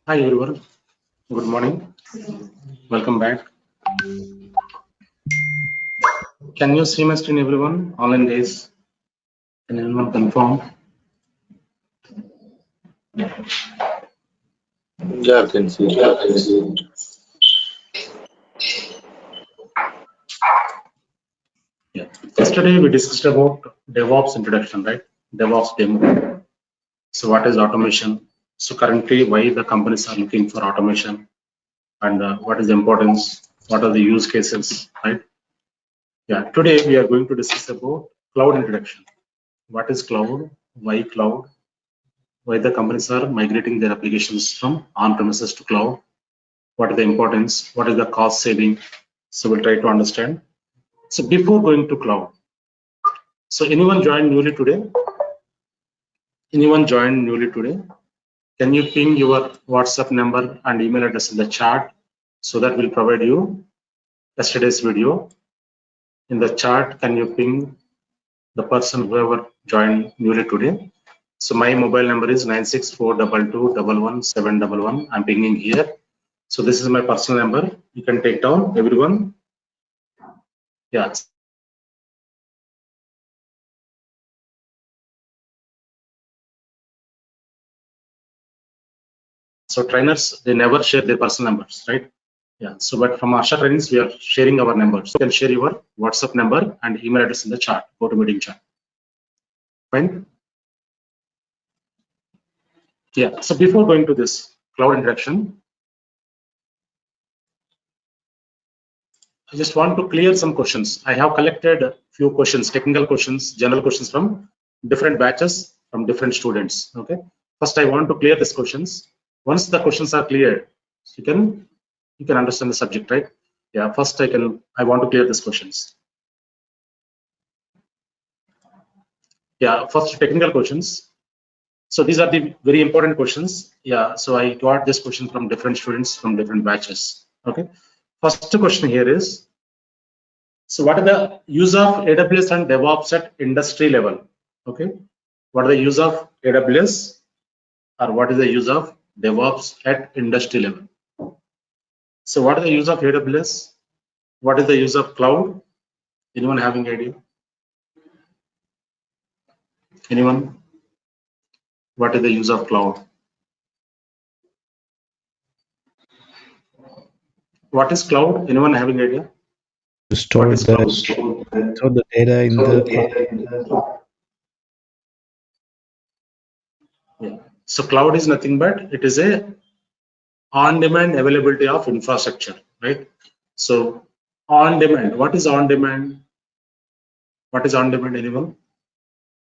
Hi everyone, good morning, welcome back. Can you see my screen everyone? Online days, can anyone confirm? Yeah, I can see. Yeah. Yesterday we discussed about DevOps introduction, right? DevOps demo. So what is automation? So currently why the companies are looking for automation and what is the importance? What are the use cases, right? Yeah, today we are going to discuss about cloud introduction. What is cloud? Why cloud? Why the companies are migrating their applications from on-premises to cloud? What is the importance? What is the cost saving? So we'll try to understand. So before going to cloud, so anyone joined newly today? Anyone joined newly today? Can you ping your WhatsApp number and email address in the chat so that we'll provide you yesterday's video. In the chat, can you ping the person whoever joined newly today? So my mobile number is 96422111711. I'm pinging here. So this is my personal number. You can take down everyone. Yeah. So trainers, they never share their personal numbers, right? Yeah. So, but from Harsha Trainings, we are sharing our numbers. So you can share your WhatsApp number and email address in the chat, go to meeting chat. Fine. Yeah. So before going to this cloud introduction, I just want to clear some questions. I have collected a few questions, technical questions, general questions from different batches, from different students. Okay. First, I want to clear these questions. Once the questions are cleared, you can understand the subject, right? Yeah. First, I want to clear these questions. Yeah. First, technical questions. So these are the very important questions. Yeah. So I got this question from different students from different batches. Okay. First question here is, so what are the use of AWS and DevOps at industry level? Okay. What are the use of AWS or what is the use of DevOps at industry level? So what is the use of AWS? What is the use of cloud? Anyone having idea? Anyone? What is the use of cloud? What is cloud? Anyone having idea? To What store is cloud? the data in the cloud. Yeah. So cloud is nothing but it is a on-demand availability of infrastructure, right? So on-demand, what is on-demand? What is on-demand, anyone?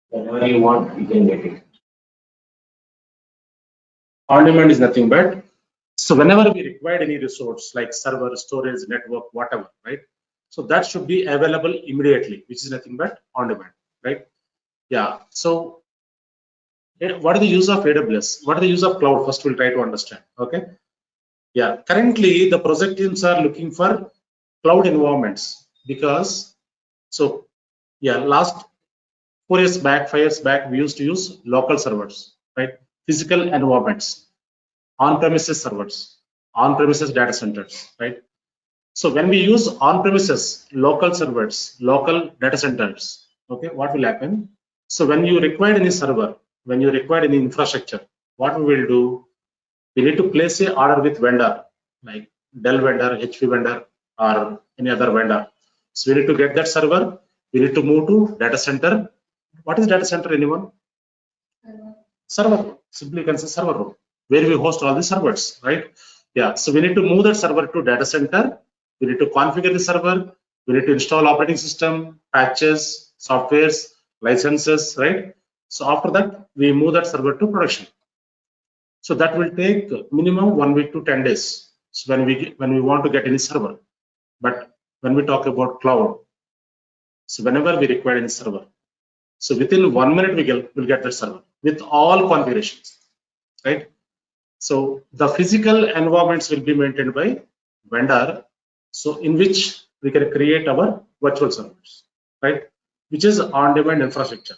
Whenever you want, you can get it. On-demand is nothing but, so whenever we require any resource like server, storage, network, whatever, right? So that should be available immediately, which is nothing but on-demand, right? Yeah. So what are the use of AWS? What are the use of cloud? First, we'll try to understand. Okay. Yeah. Currently, the project teams are looking for cloud environments because, so yeah, last 4 years back, 5 years back, we used to use local servers, right? Physical environments, on-premises servers, on-premises data centers, right? So when we use on-premises local servers, local data centers, okay, what will happen? So when you require any server, when you require any infrastructure, what we will do? We need to place a order with vendor like Dell vendor, HP vendor, or any other vendor. So we need to get that server. We need to move to data center. What is data center? Anyone? Server. Simply you can say server room where we host all the servers, right? Yeah. So we need to move that server to data center. We need to configure the server. We need to install operating system, patches, softwares, licenses, right? So after that, we move that server to production. So that will take minimum 1 week to 10 days. So when we want to get any server, but when we talk about cloud, so whenever we require any server, so within 1 minute we'll get the server with all configurations, right? So the physical environments will be maintained by vendor, so in which we can create our virtual servers, right? Which is on-demand infrastructure.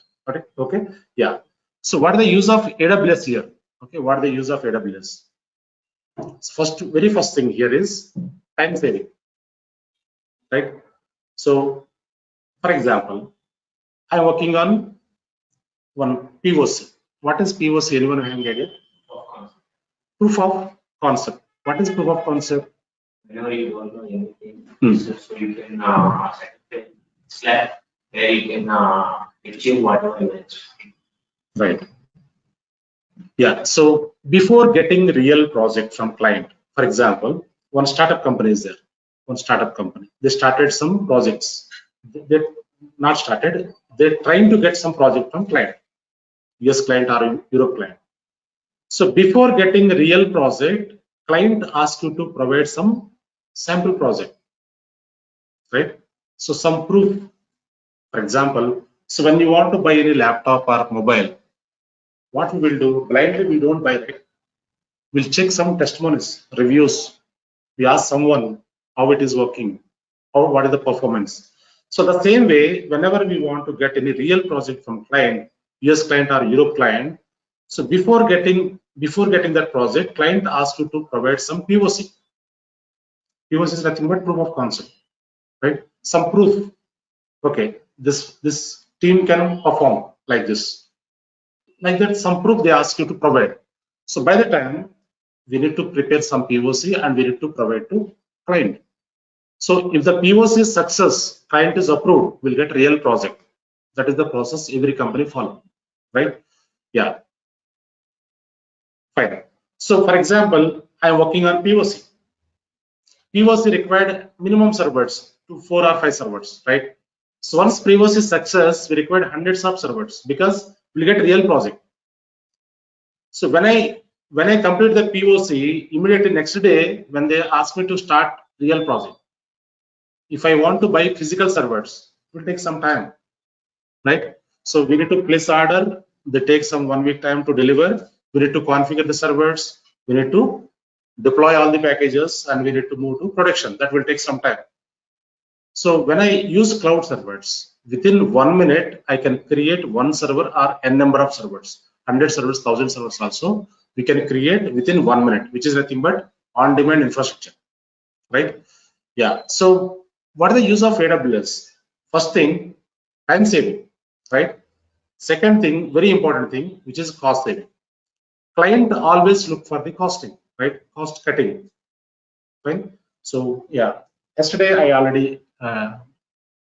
Okay. Yeah. So what are the use of AWS here? Okay. What are the use of AWS? Very first thing here is time saving, right? So, for example, I'm working on one POC. What is POC? Anyone having idea? Proof of concept. What is proof of concept? Whenever you don't know anything, Hmm. so you can set a slab where you can achieve whatever you expect. Right. Yeah. So before getting real project from client, for example, one startup company is there. One startup company. They started some projects. They not started. They're trying to get some project from client, US client or Europe client. So before getting a real project, client asks you to provide some sample project, right? So some proof, for example, so when you want to buy any laptop or mobile, what we will do, blindly we don't buy it. We'll check some testimonies, reviews. We ask someone how it is working, what is the performance. So the same way, whenever we want to get any real project from client, US client or Europe client, so before getting that project, client asks you to provide some POC. POC is nothing but proof of concept, right? Some proof. Okay, this team can perform like this, like that. Some proof they ask you to provide. So by the time we need to prepare some POC and we need to provide to client. So if the POC is success, client is approved, we'll get real project. That is the process every company follow, right? Yeah, fine. So for example, I'm working on POC. POC required minimum servers to 4 or 5 servers, right? So once POC is success, we required hundreds of servers because we'll get real project. So when I complete the POC, immediately next day, when they ask me to start real project, if I want to buy physical servers, it will take some time, right? So we need to place order. They take some 1 week time to deliver. We need to configure the servers. We need to deploy all the packages, and we need to move to production. That will take some time. So when I use cloud servers, within 1 minute, I can create one server or n number of servers, 100 servers, 1,000 servers also. We can create within 1 minute, which is nothing but on-demand infrastructure, right? Yeah. So what are the use of AWS? First thing, time saving, right? Second thing, very important thing, which is cost saving. Client always look for the costing, right? Cost cutting, right? So yeah, yesterday I already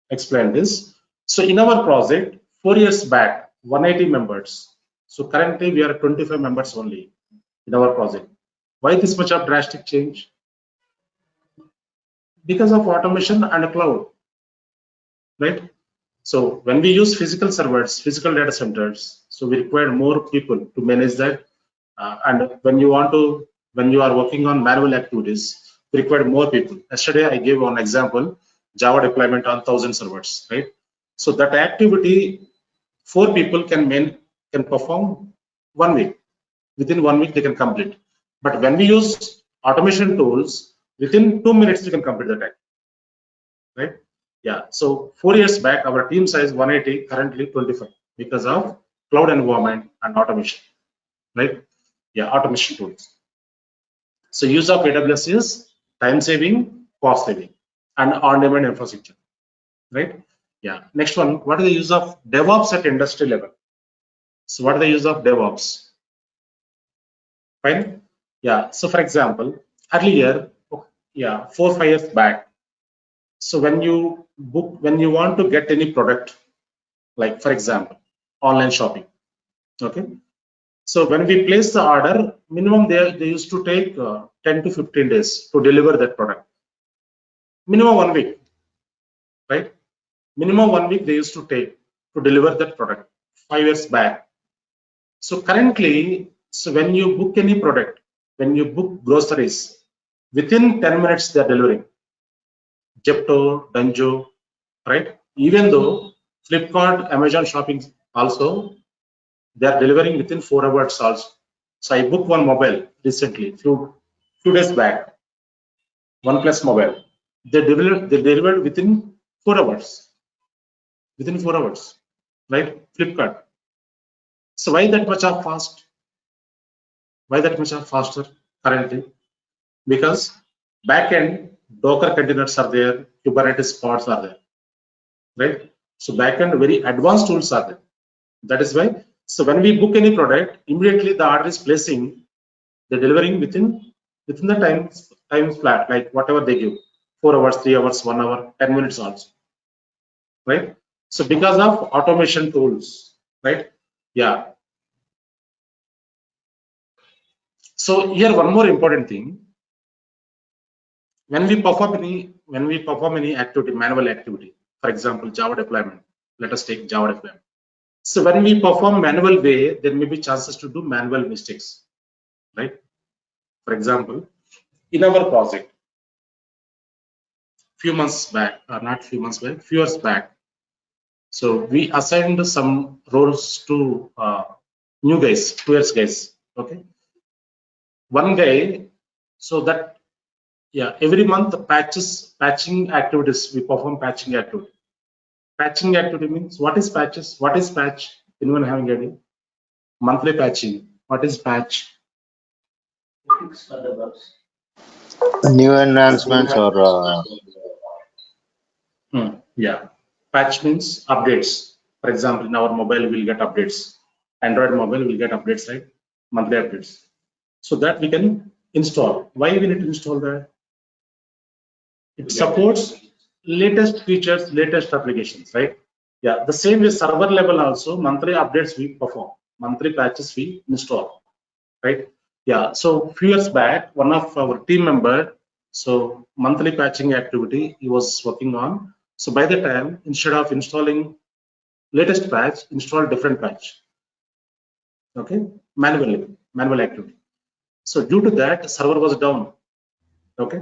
explained this. So in our project, 4 years back, 180 members. So currently we are 25 members only in our project. Why this much of drastic change? Because of automation and cloud, right? So when we use physical servers, physical data centers, so we require more people to manage that. And when you are working on manual activities, we require more people. Yesterday I gave one example, Java deployment on 1,000 servers, right? So that activity, 4 people can perform 1 week. Within 1 week they can complete. But when we use automation tools, within 2 minutes we can complete the task, right? Yeah. So 4 years back, our team size 180, currently 25 because of cloud environment and automation, right? Yeah, automation tools. So use of AWS is time saving, cost saving, and on-demand infrastructure, right? Yeah. Next one, what is the use of DevOps at industry level? So what is the use of DevOps? Fine. Yeah. So for example, earlier, yeah, 4 5 years back. So when you want to get any product, like for example, online shopping, okay. So when we place the order, minimum they used to take 10 to 15 days to deliver that product. Minimum 1 week, right? Minimum 1 week they used to take to deliver that product 5 years back. So currently, so when you book any product, when you book groceries, within 10 minutes they are delivering. Jepto, Danjo, right? Even though Flipkart, Amazon shopping also, they are delivering within 4 hours also. So I booked one mobile recently, few days back, OnePlus mobile. They delivered within 4 hours. Within 4 hours, right? Flipkart. So why that much of fast? Why that much of faster currently? because backend Docker containers are there, Kubernetes pods are there, right? So backend very advanced tools are there. That is why. So when we book any product, immediately the order is placing, they're delivering within the time flat, like whatever they give, 4 hours, 3 hours, 1 hour, 10 minutes also, right? So because of automation tools, right? Yeah. So here one more important thing. When we perform any activity, manual activity, for example, Java deployment. Let us take Java deployment. So when we perform manual way, there may be chances to do manual mistakes, right? For example, in our project, few months back, or not few months back, few years back, so we assigned some roles to new guys, 2 years guys. Okay, one guy, so that yeah, every month the patching activities we perform patching activity. Patching activity means what is patches? What is patch? Anyone having any idea? Monthly patching. What is patch? Fix for the bugs. New enhancements or Yeah, patch means updates. For example, in our mobile we'll get updates. Android mobile will get updates, right? Monthly updates. So that we can install. Why we need to install that? It supports latest features, latest applications, right? Yeah, the same with server level also, monthly updates we perform, monthly patches we install, right? Yeah, so few years back, one of our team member, so monthly patching activity he was working on. So by the time, instead of installing latest patch, install different patch, okay? Manual activity. So due to that, server was down, okay?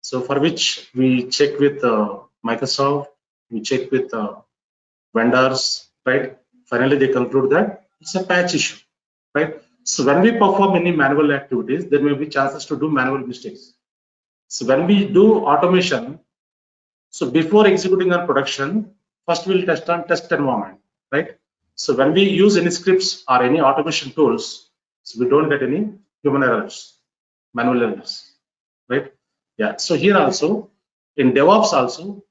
So for which we check with Microsoft, we check with vendors, right? Finally, they conclude that it's a patch issue, right? So when we perform any manual activities, there may be chances to do manual mistakes. So when we do automation, so before executing on production, first we'll test on test environment, right? So when we use any scripts or any automation tools, so we don't get any human errors, manual errors, right? Yeah. So here also in DevOps also,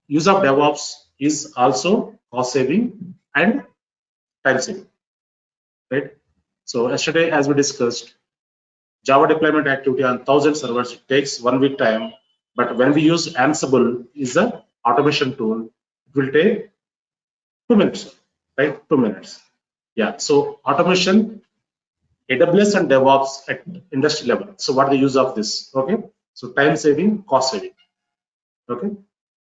use of DevOps is also cost saving and time saving, right? So yesterday, as we discussed, Java deployment activity on 1,000 servers, it takes 1 week time. But when we use Ansible is a automation tool, it will take 2 minutes, right? 2 minutes. Yeah. So automation, AWS and DevOps at industry level. So what the use of this? Okay. So time saving, cost saving. Okay.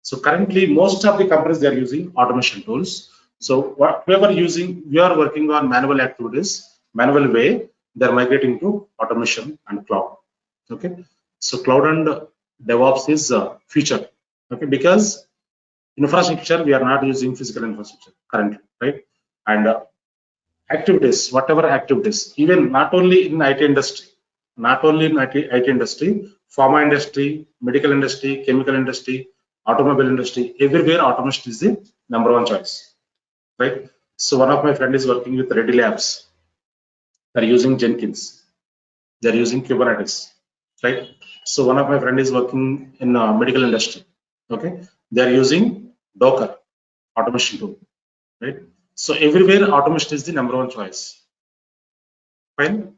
So currently, most of the companies they are using automation tools. So whoever using, we are working on manual activities, manual way, they're migrating to automation and cloud. Okay. So cloud and DevOps is future. Okay, because infrastructure we are not using physical infrastructure currently, right? And activities, whatever activities, even not only in IT industry, not only in IT industry, pharma industry, medical industry, chemical industry, automobile industry, everywhere automation is the #1 choice, right? So one of my friend is working with Reddy Labs. They're using Jenkins. They're using Kubernetes, right? So one of my friend is working in medical industry. Okay, they're using Docker automation tool, right? So everywhere automation is the #1 choice. Fine.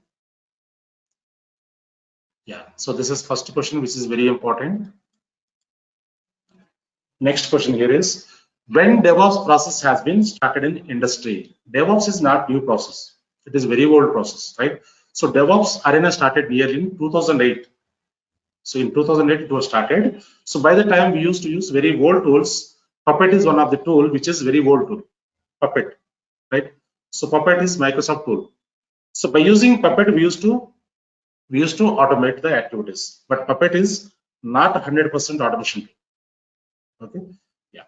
Yeah. So this is first question, which is very important. Next question here is, when DevOps process has been started in industry? DevOps is not new process. It is very old process, right? So DevOps arena started nearly in 2008. So in 2008 it was started. So by the time we used to use very old tools, Puppet is one of the tool which is very old tool. Puppet, right? So Puppet is Microsoft tool. So by using Puppet, we used to automate the activities, but Puppet is not 100% automation. Okay, yeah.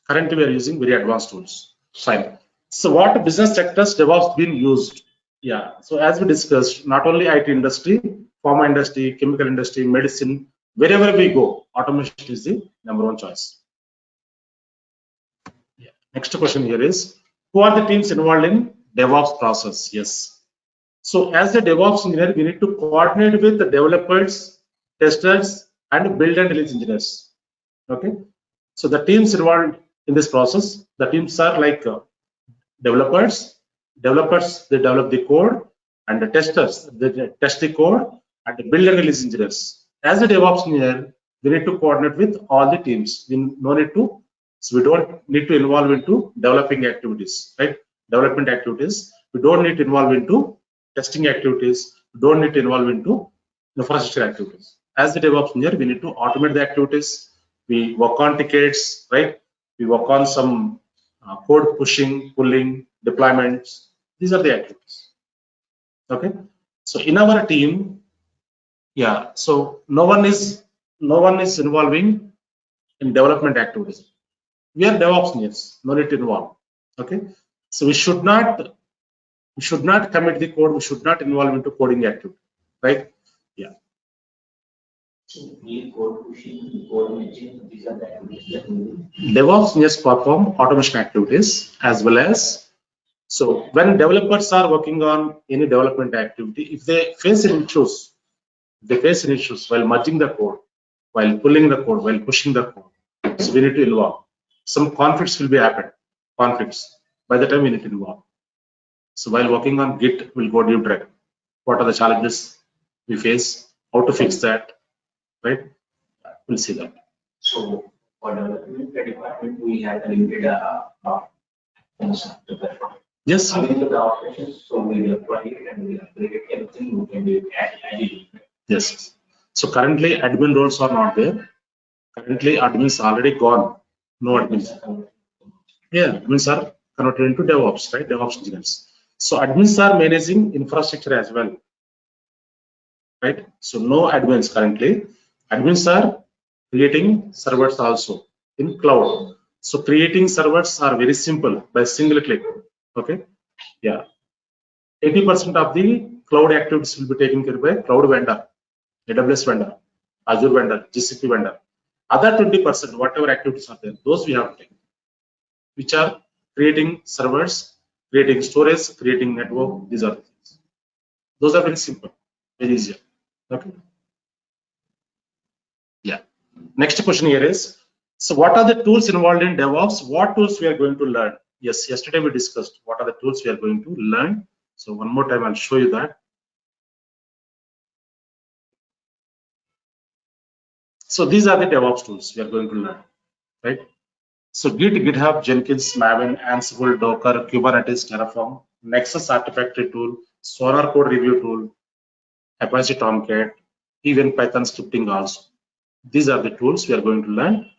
Currently, we are using very advanced tools. Fine. So, what business sectors DevOps been used? Yeah. So, as we discussed, not only IT industry, pharma industry, chemical industry, medicine, wherever we go, automation is the #1 choice. Yeah. Next question here is, who are the teams involved in DevOps process? Yes. So as a DevOps engineer, we need to coordinate with the developers, testers, and build and release engineers. Okay. So the teams involved in this process, the teams are like developers they develop the code, and the testers they test the code, and the build and release engineers. As a DevOps engineer, we need to coordinate with all the teams. We don't need to involve into developing activities, right? Development activities. We don't need to involve into testing activities. We don't need to involve into infrastructure activities. As the DevOps engineer, we need to automate the activities. We work on tickets, right? We work on some code pushing, pulling, deployments. These are the activities. Okay. So in our team, yeah. So no one is involving in development activities. We are DevOps engineers. No need to involve. Okay. So we should not commit the code. We should not involve into coding activity. Right. Yeah. So code pushing, code matching, these are the activities that we do. DevOps engineers perform automation activities as well as, so when developers are working on any development activity, if they face any issues while merging the code, while pulling the code, while pushing the code, so we need to involve. Some conflicts will be happen. Conflicts. By the time we need to involve. So while working on Git, we'll go deep dive. What are the challenges we face? How to fix that? Right? We'll see that. So for development department, we have a limited to perform. Yes. Coming to the operations, so we deploy it and we upgrade everything. We can do it agilely. Yes. So currently, admin roles are not there. Currently, admins are already gone. No admins. Yeah, admins are converted into DevOps, right? DevOps engineers. So admins are managing infrastructure as well, right? So no admins currently. Admins are creating servers also in cloud. So creating servers are very simple by single click. Okay. Yeah. 80% of the cloud activities will be taken care by cloud vendor, AWS vendor, Azure vendor, GCP vendor. Other 20%, whatever activities are there, those we have to take, which are creating servers, creating storage, creating network. These are the things. Those are very simple, very easy. Okay. Yeah. Next question here is, so what are the tools involved in DevOps? What tools we are going to learn? Yes, yesterday we discussed what are the tools we are going to learn. So one more time, I'll show you that. So these are the DevOps tools we are going to learn, right? So Git, GitHub, Jenkins, Maven, Ansible, Docker, Kubernetes, Terraform, Nexus Artifactory tool, Sonar code review tool, Apache Tomcat, even Python scripting also. These are the tools we are going to learn.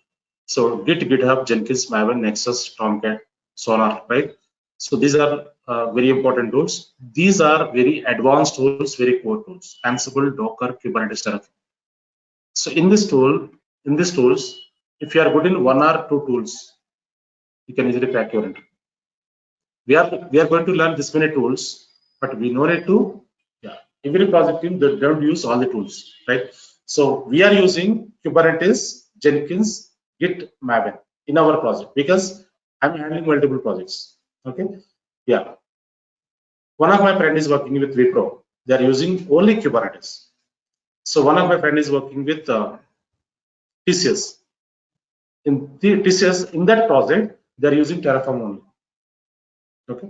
So Git, GitHub, Jenkins, Maven, Nexus, Tomcat, Sonar, right? So these are very important tools. These are very advanced tools, very core tools. Ansible, Docker, Kubernetes, Terraform. So in these tools, if you are good in one or two tools, you can easily crack your entry. We are going to learn this many tools, but we know it to, yeah, every project team they don't use all the tools, right? So we are using Kubernetes, Jenkins, Git, Maven in our project because I'm handling multiple projects. Okay, yeah. One of my friends is working with Wipro. They are using only Kubernetes. So one of my friends is working with TCS. In the TCS, in that project, they are using Terraform only. Okay,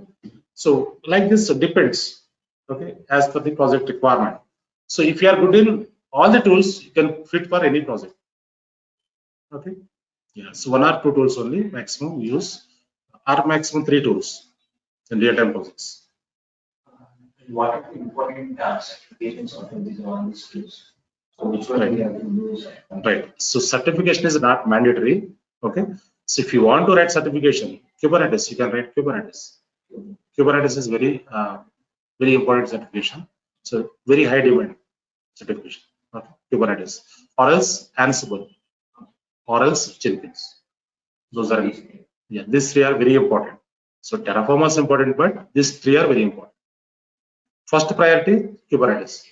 so like this depends. Okay, as per the project requirement. So if you are good in all the tools, you can fit for any project. Okay, yeah. So one or two tools only maximum we use, or maximum 3 tools in real-time projects. What are the important certifications of these all these tools? So which one we have to use? Right. So certification is not mandatory. Okay. So if you want to write certification, Kubernetes, you can write Kubernetes. Kubernetes is very important certification. So very high demand certification. Okay. Kubernetes, or else Ansible, or else Jenkins. Those are, yeah. These 3 are very important. So Terraform is important, but these 3 are very important. First priority, Kubernetes.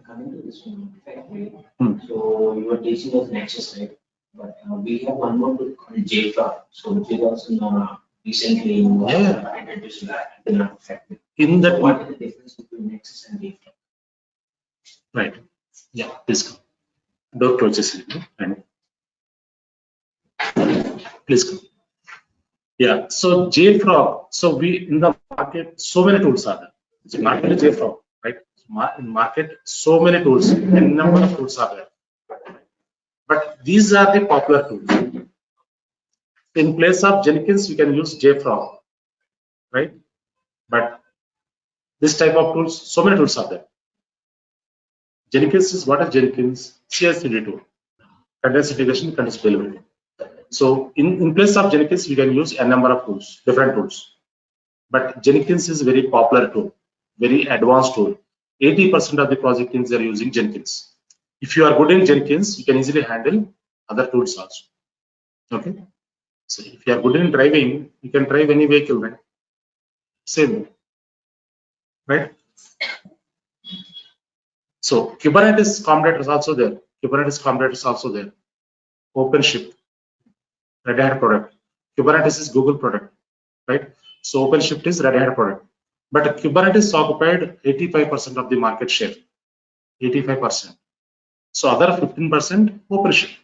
Coming to this one, so you are teaching us Nexus, right? But we have one more tool called JFrog. So which is also recently introduced that in our factory. In that What is the difference between Nexus and JFrog? right? Yeah, please come. Door closes and please come. Yeah, so JFrog. So we in the market, so many tools are there. So not only JFrog, right? In market, so many tools, and number of tools are there. But these are the popular tools. In place of Jenkins, we can use JFrog, right? But this type of tools, so many tools are there. Jenkins is what is Jenkins? CI/CD tool, continuous integration, continuous delivery. So in place of Jenkins, we can use a number of tools, different tools. But Jenkins is very popular tool, very advanced tool. 80% of the project teams are using Jenkins. If you are good in Jenkins, you can easily handle other tools also. Okay. So if you are good in driving, you can drive any vehicle, right? Same way, right? So Kubernetes accommodator is also there. Kubernetes accommodator is also there. OpenShift, Red Hat product. Kubernetes is Google product, right? So OpenShift is Red Hat product. But Kubernetes occupied 85% of the market share. 85%. So other 15% OpenShift,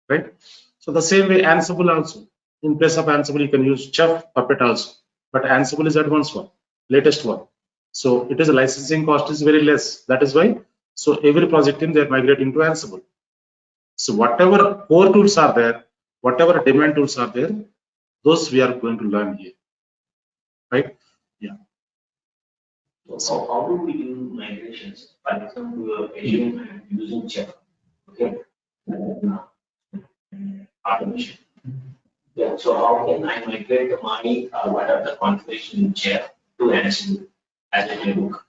right? So the same way Ansible also. In place of Ansible, you can use Chef, Puppet also. But Ansible is advanced one, latest one. So it is a licensing cost is very less. That is why. So every project team they are migrating to Ansible. So whatever core tools are there, whatever demand tools are there, those we are going to learn here, right? Yeah. So how do we do migrations? For example, we are using Chef, okay? Automation. Yeah, so how can I migrate my whatever configuration in Chef to Ansible as a playbook?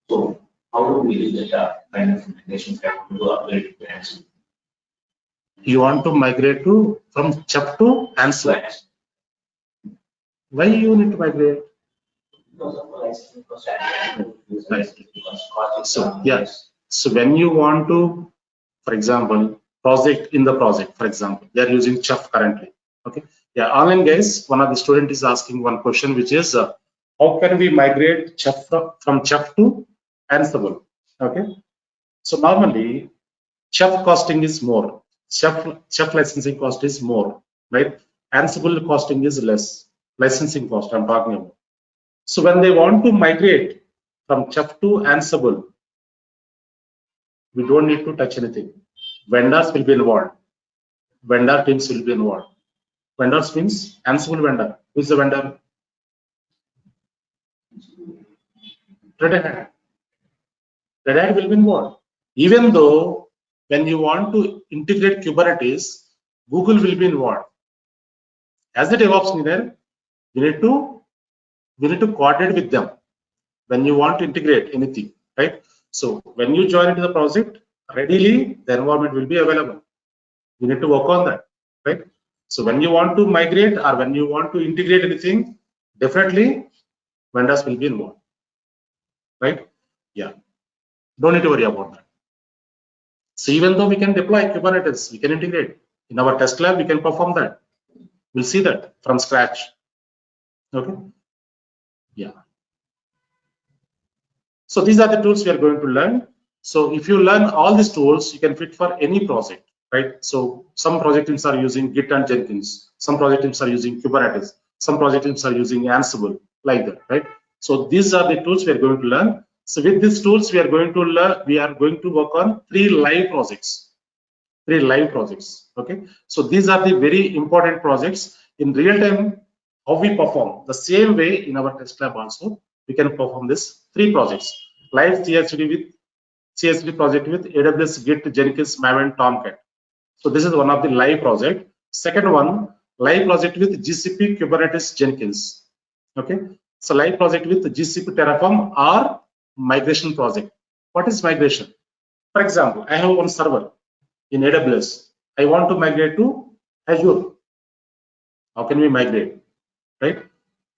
So how do we do that kind of migration if I want to upgrade it to Ansible? You want to migrate to from Chef to Ansible. Why you need to migrate? Because of the licensing cost. So yes. So when you want to, for example, project in the project, for example, they are using Chef currently. Okay. Yeah. Online guys, one of the student is asking one question, which is how can we migrate Chef from Chef to Ansible? Okay. So normally Chef costing is more. Chef licensing cost is more, right? Ansible costing is less. Licensing cost I'm talking about. So when they want to migrate from Chef to Ansible, we don't need to touch anything. Vendors will be involved. Vendor teams will be involved. Vendors means Ansible vendor. Who is the vendor? Red Hat. Red Hat will be involved. Even though when you want to integrate Kubernetes, Google will be involved. As a DevOps engineer, we need to coordinate with them when you want to integrate anything, right? So when you join into the project, readily the environment will be available. You need to work on that, right? So when you want to migrate or when you want to integrate anything, definitely vendors will be involved, right? Yeah, don't need to worry about that. So even though we can deploy Kubernetes, we can integrate in our test lab, we can perform that. We'll see that from scratch. Okay. Yeah. So these are the tools we are going to learn. So if you learn all these tools, you can fit for any project, right? So some project teams are using Git and Jenkins. Some project teams are using Kubernetes. Some project teams are using Ansible, like that, right? So these are the tools we are going to learn. So with these tools, we are going to learn. We are going to work on 3 live projects. 3 live projects. Okay. So these are the very important projects in real time. How we perform the same way in our test lab also. We can perform this 3 projects. Live CI/CD project with AWS Git, Jenkins, Maven, Tomcat. So this is one of the live project. Second one, live project with GCP, Kubernetes, Jenkins. Okay. So live project with GCP, Terraform or migration project. What is migration? For example, I have one server in AWS. I want to migrate to Azure. How can we migrate? Right?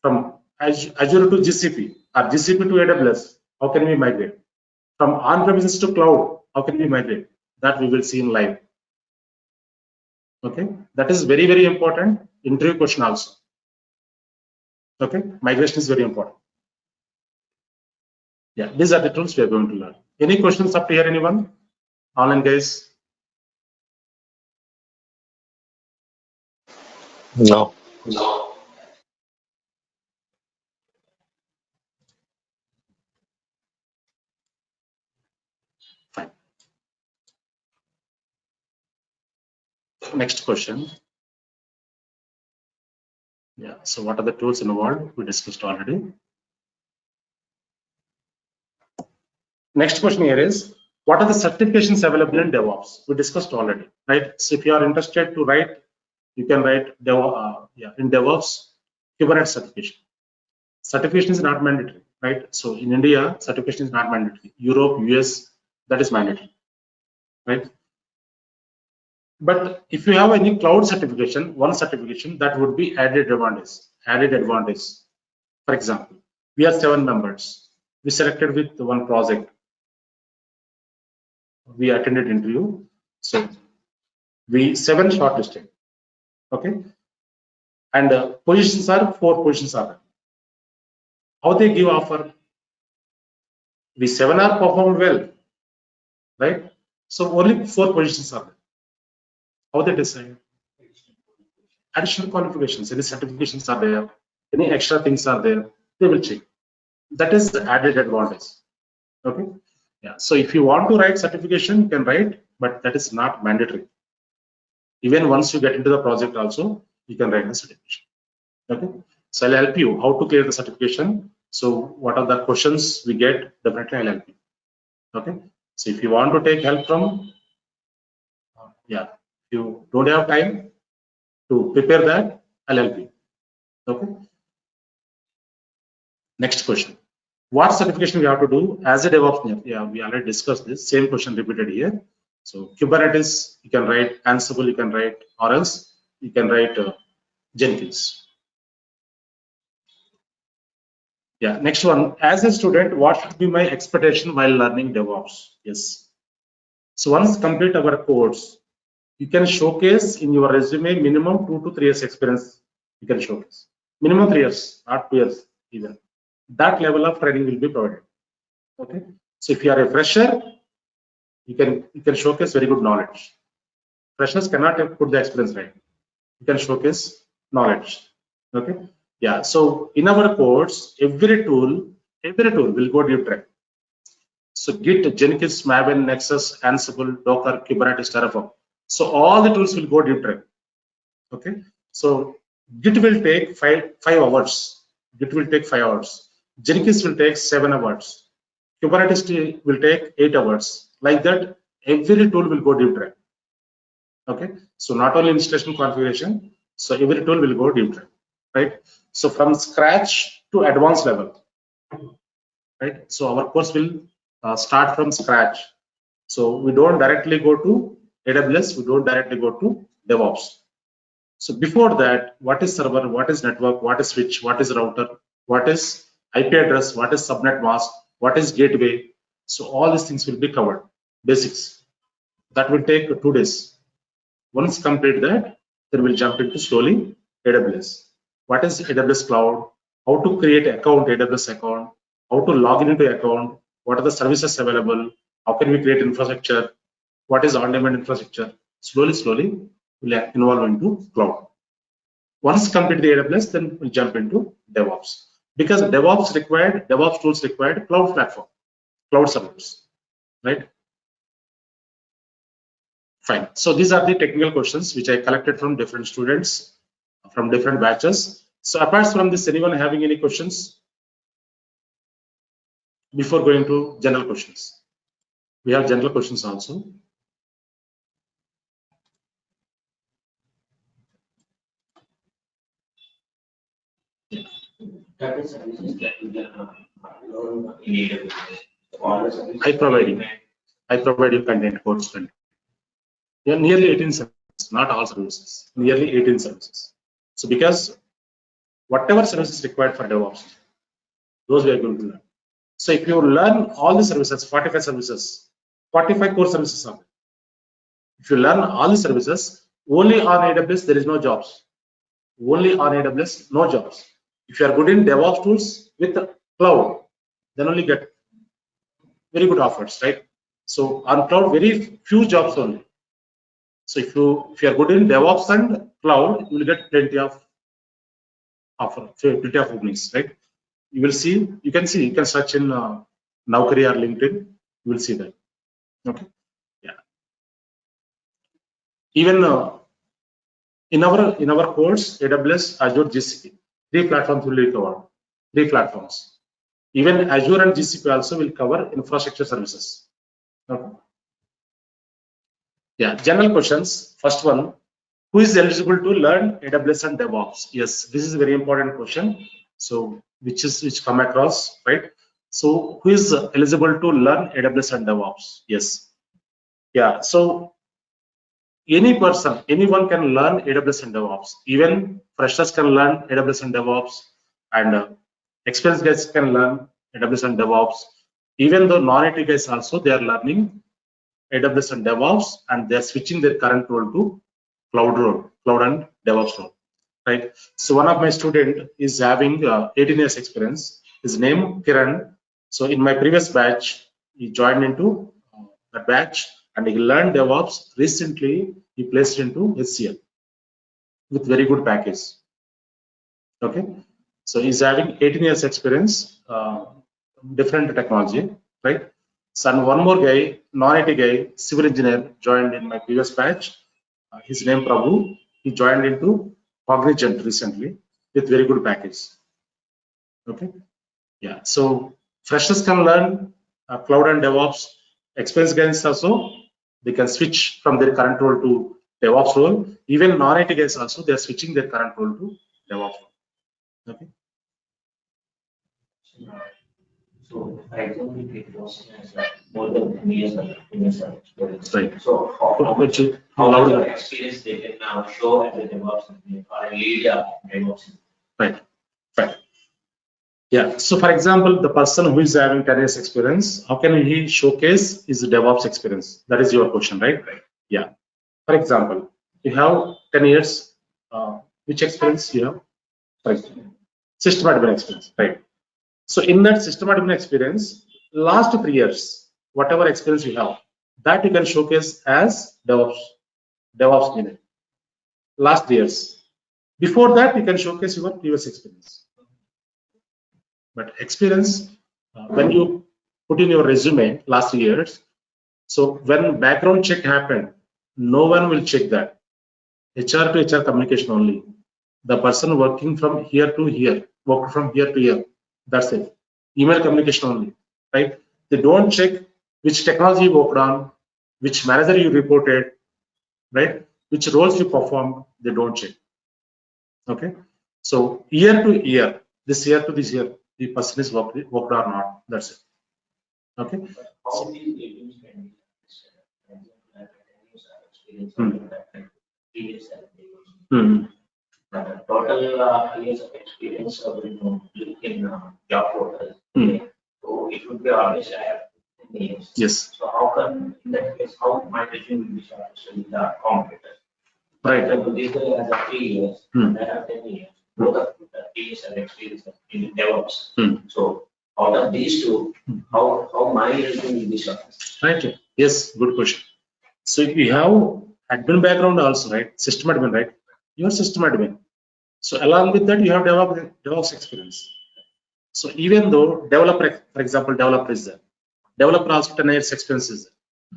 From Azure to GCP or GCP to AWS. How can we migrate? From on-premises to cloud, how can we migrate? That we will see in live. Okay, that is very, very important interview question also. Okay, migration is very important. Yeah, these are the tools we are going to learn. Any questions up to here, anyone? Online guys? No. No. Fine. Next question. Yeah, so what are the tools involved? We discussed already. Next question here is, what are the certifications available in DevOps? We discussed already, right? So if you are interested to write, you can write in DevOps Kubernetes certification. Certification is not mandatory, right? So in India, certification is not mandatory. Europe, US, that is mandatory, right? But if you have any cloud certification, one certification, that would be added advantage. Added advantage. For example, we are 7 members. We selected with one project. We attended interview. So we 7 shortlisted. Okay. And positions are 4 positions are there. How they give offer? We 7 are performed well, right? So only 4 positions are there. How they decide? Additional qualifications, any certifications are there, any extra things are there, they will check. That is the added advantage. Okay. Yeah. So if you want to write certification, you can write, but that is not mandatory. Even once you get into the project also, you can write the certification. Okay. So I'll help you how to clear the certification. So what are the questions we get? Definitely I'll help you. Okay. So if you want to take help from, if you don't have time to prepare that, I'll help you. Okay. Next question. What certification we have to do as a DevOps? Yeah, we already discussed this. Same question repeated here. So Kubernetes, you can write Ansible, you can write, or else you can write Jenkins. Yeah, next one. As a student, what should be my expectation while learning DevOps? Yes. So once complete our course, you can showcase in your resume minimum 2 to 3 years experience. You can showcase minimum 3 years, not 2 years even. That level of training will be provided. Okay. So if you are a fresher, you can showcase very good knowledge. Freshers cannot put the experience, right? You can showcase knowledge. Okay. Yeah. So in our course, every tool will go deep dive. So Git, Jenkins, Maven, Nexus, Ansible, Docker, Kubernetes, Terraform. So all the tools will go deep dive. Okay. So Git will take 5 hours. Git will take 5 hours. Jenkins will take 7 hours. Kubernetes will take 8 hours. Like that, every tool will go deep dive. Okay. So not only installation configuration, so every tool will go deep dive, right? So from scratch to advanced level, right? So our course will start from scratch. So we don't directly go to AWS, we don't directly go to DevOps. So before that, what is server, what is network, what is switch, what is router, what is IP address, what is subnet mask, what is gateway. So all these things will be covered, basics. That will take 2 days. Once complete that, then we'll jump into slowly AWS. What is AWS Cloud? How to create account, AWS account? How to log into account? What are the services available? How can we create infrastructure? What is on-demand infrastructure? Slowly, we'll involve into cloud. Once complete the AWS, then we'll jump into DevOps. Because DevOps tools required cloud platform, cloud servers, right? Fine. So these are the technical questions which I collected from different students from different batches. So apart from this, anyone having any questions before going to general questions? We have general questions also. That is services that you can learn in AWS. All the services I provide you content, course content. Yeah, nearly 18 services, not all services, nearly 18 services. So because whatever services required for DevOps, those we are going to learn. So if you learn all the services, 45 services, 45 core services are there. If you learn all the services, only on AWS, there is no jobs. Only on AWS, no jobs. If you are good in DevOps tools with cloud, then only get very good offers, right? So on cloud, very few jobs only. So if you are good in DevOps and cloud, you will get plenty of openings, right? You will see, you can search in Naukri or LinkedIn, you will see that. Okay, yeah. Even in our course, AWS, Azure, GCP, 3 platforms will be covered. 3 platforms. Even Azure and GCP also will cover infrastructure services. Okay. Yeah, general questions. First one, who is eligible to learn AWS and DevOps? Yes, this is a very important question. So which come across, right? So who is eligible to learn AWS and DevOps? Yes. Yeah. So anyone can learn AWS and DevOps. Even freshers can learn AWS and DevOps, and experienced guys can learn AWS and DevOps. Even though non-IT guys also, they are learning AWS and DevOps, and they're switching their current role to cloud and DevOps role, right? So one of my student is having 18 years experience. His name Kiran. So in my previous batch, he joined into that batch, and he learned DevOps. Recently, he placed into HCL with very good package. Okay, so he's having 18 years experience, different technology, right? So and one more guy, non-IT guy, civil engineer, joined in my previous batch. His name Prabhu. He joined into Cognizant recently with very good package. Okay, yeah. So freshers can learn cloud and DevOps. Experienced guys also, they can switch from their current role to DevOps role. Even non-IT guys also, they are switching their current role to DevOps role. Okay. So I don't think it was more than 10 years of experience. Right. So how your experience they can now show as a DevOps engineer or a leader DevOps engineer? Right. Right. Yeah. So for example, the person who is having 10 years experience, how can he showcase his DevOps experience? That is your question, right? Yeah. For example, you have 10 years, which experience you have? Right. System admin experience, right? So in that system admin experience, last 3 years, whatever experience you have, that you can showcase as DevOps engineer. Last 3 years. Before that, you can showcase your previous experience. But experience, when you put in your resume last 3 years, so when background check happened, no one will check that. HR to HR communication only. The person working from here to here, worked from here to here. That's it. Email communication only, right? They don't check which technology you worked on, which manager you reported, right? Which roles you performed. They don't check. Okay. So year to year, this year to this year, the person is worked or not. That's it. Okay. How these agents can be experience total years of experience will look in job portal. So it would be always I have 10 years. Yes. So how come in that case how my resume will be shortlisted with the competitors? Right. So this guy has 3 years, I have 10 years. Both of 3 years of experience in DevOps. So out of these two, how my resume will be shortlisted? Right. Yes. Good question. So if you have admin background also, right? System admin, right? You are system admin. So along with that, you have DevOps experience. So even though developer, for example, developer is there, developer also 10 years experience is there.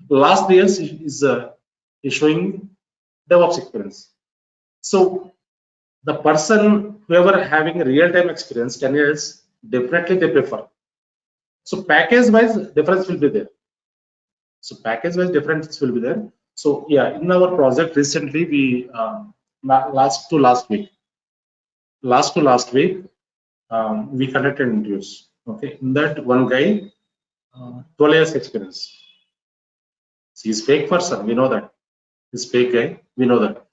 Last 3 years is showing DevOps experience. So the person whoever having real-time experience 10 years, definitely they prefer. So package-wise difference will be there. So package-wise difference will be there. So yeah, in our project recently, we last week, we conducted interviews. Okay, in that one guy, 12 years experience. So he's fake person, we know that. He's fake guy, we know that.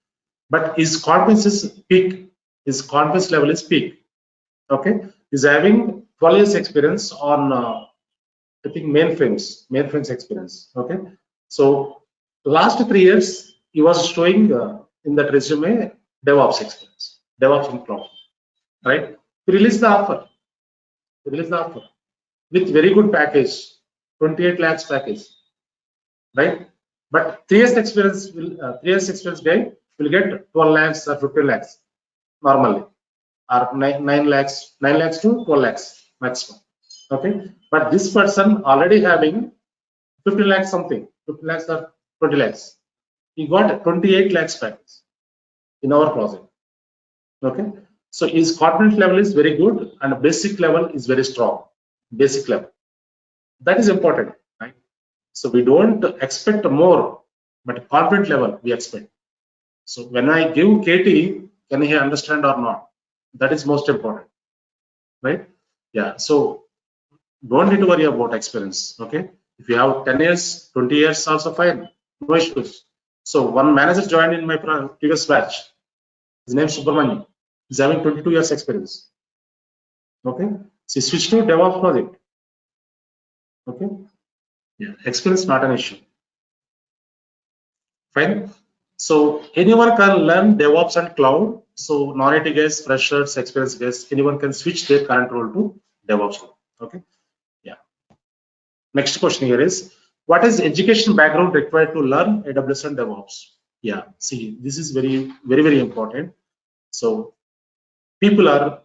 But his confidence is peak. His confidence level is peak. Okay, he's having 12 years experience on I think mainframes experience. Okay, so last 3 years he was showing in that resume DevOps experience, DevOps in cloud, right? We released the offer with very good package, 28 lakhs package, right? But 3 years experience will 3 years experience guy will get 12 lakhs or 15 lakhs normally, or 9 lakhs, 9 lakhs to 12 lakhs maximum. Okay, but this person already having 15 lakhs something, 15 lakhs or 20 lakhs. He got 28 lakhs package in our project. Okay, so his confidence level is very good and basic level is very strong. Basic level, that is important, right? So we don't expect more, but confidence level we expect. So when I give KT, can he understand or not? That is most important, right? Yeah. So don't need to worry about experience. Okay. If you have 10 years, 20 years, also fine. No issues. So one manager joined in my previous batch. His name is Subramani. He's having 22 years experience. Okay. So he switched to DevOps project. Okay. Yeah. Experience not an issue. Fine. So anyone can learn DevOps and cloud. So non-IT guys, freshers, experienced guys, anyone can switch their current role to DevOps role. Okay. Yeah. Next question here is, what is education background required to learn AWS and DevOps? Yeah. See, this is very important. So people are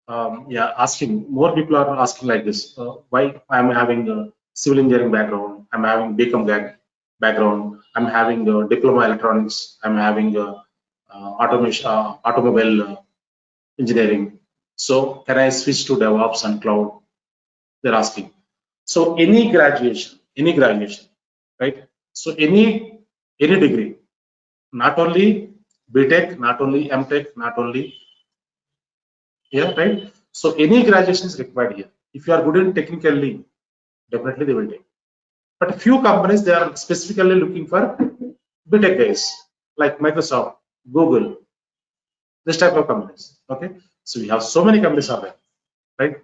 asking, more people are asking like this, why I'm having a civil engineering background, I'm having BCom background, I'm having a diploma electronics, I'm having a automobile engineering. So can I switch to DevOps and cloud? They're asking. So any graduation, right? So any degree, not only BTech, not only MTech, not only here, right? So any graduation is required here. If you are good in technically, definitely they will take. But a few companies, they are specifically looking for BTech guys, like Microsoft, Google, this type of companies. Okay, so we have so many companies are there, right?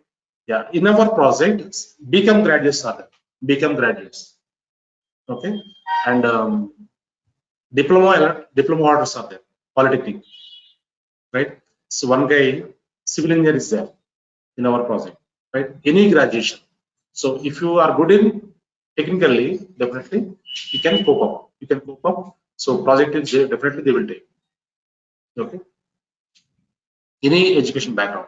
Yeah, in our project, become graduates are there, become graduates. Okay, and diploma orders are there, polytechnic, right? So one guy, civil engineer is there in our project, right? Any graduation. So if you are good in technically, definitely you can cope up. You can cope up. So project is there, definitely they will take. Okay. Any education background.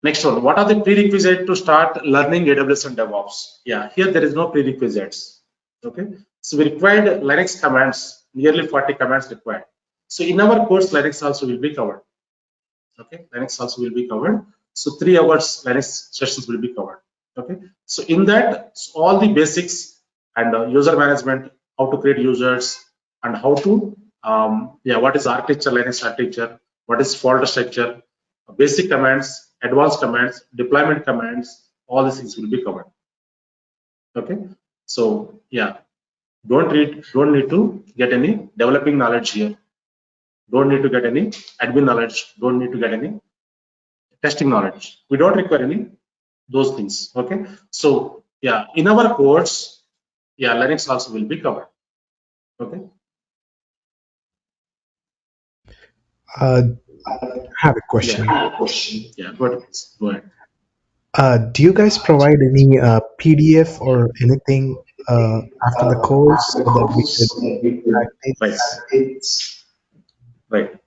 Next one. What are the prerequisites to start learning AWS and DevOps? Yeah, here there is no prerequisites. Okay. So we required Linux commands, nearly 40 commands required. So in our course, Linux also will be covered. Okay, Linux also will be covered. So 3 hours Linux sessions will be covered. Okay, so in that, all the basics and user management, how to create users and how to what is architecture, Linux architecture, what is folder structure, basic commands, advanced commands, deployment commands, all these things will be covered. Okay, so yeah, don't need to get any developing knowledge here. Don't need to get any admin knowledge. Don't need to get any testing knowledge. We don't require any those things. Okay. So yeah, in our course, yeah, Linux also will be covered. Okay. I have a question. Yeah, go ahead, please. Go ahead. Do you guys provide any PDF or anything after the course so that we could practice? Right.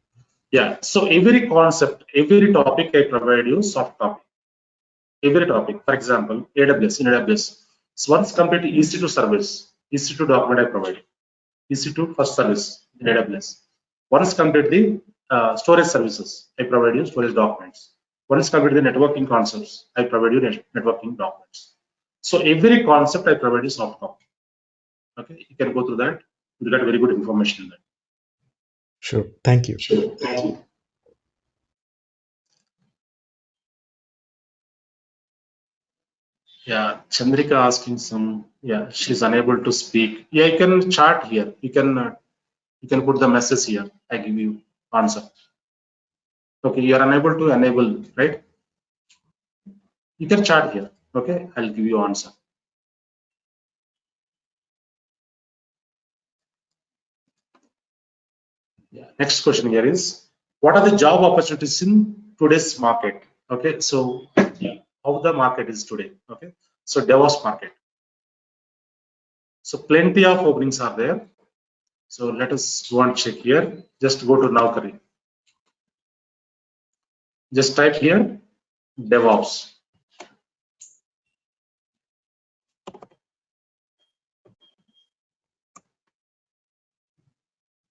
Yeah. So every concept, every topic I provide you soft copy. Every topic, for example, AWS in AWS. So once complete EC2 service, EC2 document I provide. EC2 first service in AWS. Once complete the storage services, I provide you storage documents. Once complete the networking concepts, I provide you networking documents. So every concept I provide you soft copy. Okay, you can go through that. You get very good information in that. Sure. Thank you. Sure. Thank you. Yeah, Chandrika asking some. Yeah, she's unable to speak. Yeah, you can chat here. You can put the message here. I give you answer. Okay, you are unable to enable, right? You can chat here. Okay, I'll give you answer. Yeah. Next question here is, what are the job opportunities in today's market? Okay, so yeah, how the market is today. Okay, so DevOps market. So plenty of openings are there. So let us go and check here. Just go to Naukri. Just type here DevOps.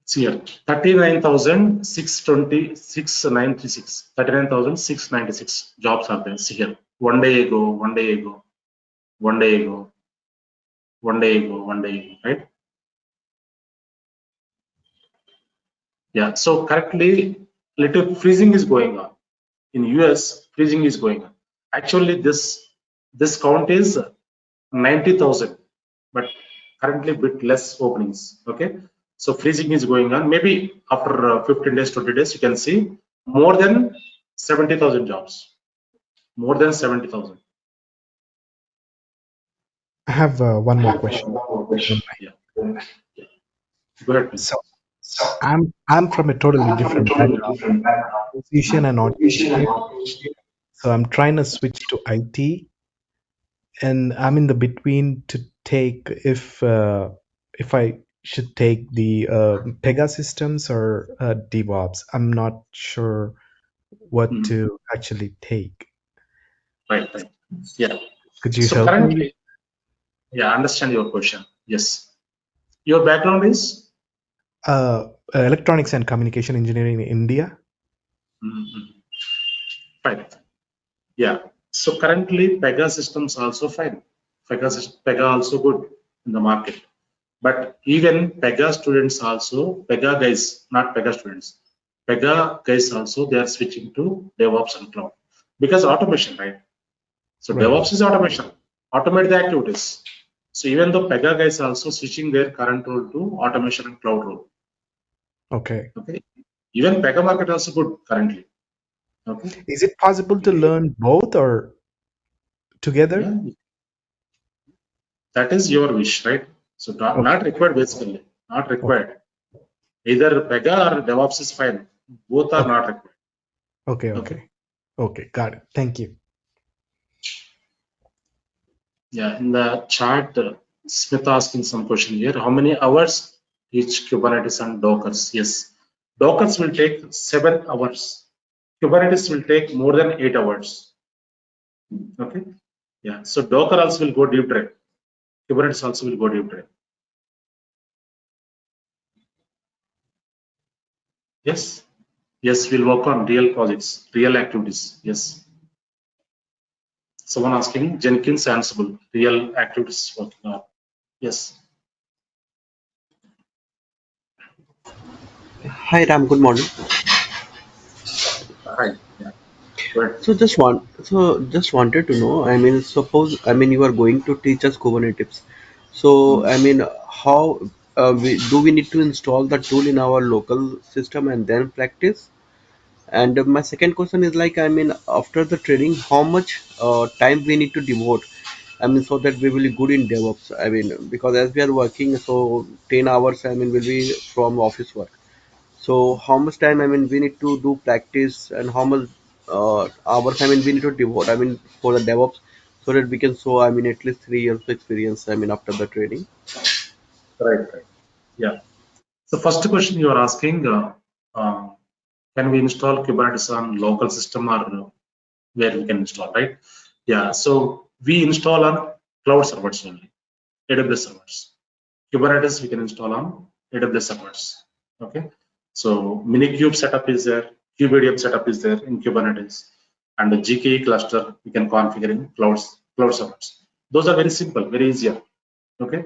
See here, 39,696 jobs are there. See here, one day ago, one day ago, one day ago, one day ago, one day ago, right? Yeah, so currently little freezing is going on. In US, freezing is going on. Actually, this count is 90,000, but currently bit less openings. Okay, so freezing is going on. Maybe after 15 days, 20 days, you can see more than 70,000 jobs. More than 70,000. I have one more question. Yeah. Yeah. Go ahead, please. So I'm from a totally different background, musician and audio engineer. So I'm trying to switch to IT, and I'm in the between to take if I should take the Pega systems or DevOps. I'm not sure what Mhm. to actually take. Right, right. Yeah. Could you So help me? currently, yeah, I understand your question. Yes. Your background is? Electronics and communication engineering in India. Mhm. Fine. Yeah. So currently, Pega systems also fine. Pega also good in the market. But even Pega students also, Pega guys, not Pega students, Pega guys also, they are switching to DevOps and cloud because automation, right? So Right. DevOps is automation, automate the activities. So even though Pega guys also switching their current role to automation and cloud role. Okay. Okay. Even Pega market also good currently. Okay. Is it possible to learn both or together? Yeah, that is your wish, right? So Okay. not required basically, not Okay. required. Either Pega or DevOps is fine. Both are Okay. not required. Okay. Okay. Okay. Okay. Got it. Thank you. Yeah, in the chat, Smith asking some question here. How many hours each Kubernetes and Dockers? Yes, Dockers will take 7 hours. Kubernetes will take more than 8 hours. Okay. Yeah. So Docker also will go deep dive. Kubernetes also will go deep dive. Yes. Yes, we'll work on real projects, real activities. Yes. Someone asking Jenkins Ansible, real activities working on. Yes. Hi Ram, good morning. Right. Yeah. Good. Just wanted to know. I mean, suppose you are going to teach us Kubernetes. So Mm. how we need to install the tool in our local system and then practice? And my second question is after the training, how much time we need to devote? So that we will be good in DevOps. Because as we are working, so 10 hours. Will be from office work. So how much time we need to do practice and how much hours we need to devote for the DevOps so that we can show at least 3 years of experience after the training. Right. Right. Yeah. So first question you are asking, uh, can we install Kubernetes on local system or where we can install, right? Yeah, so we install on cloud servers only, AWS servers. Kubernetes we can install on AWS servers. Okay, so Minikube setup is there, KubeADM setup is there in Kubernetes, and the GKE cluster we can configure in cloud servers. Those are very simple, very easier. Okay,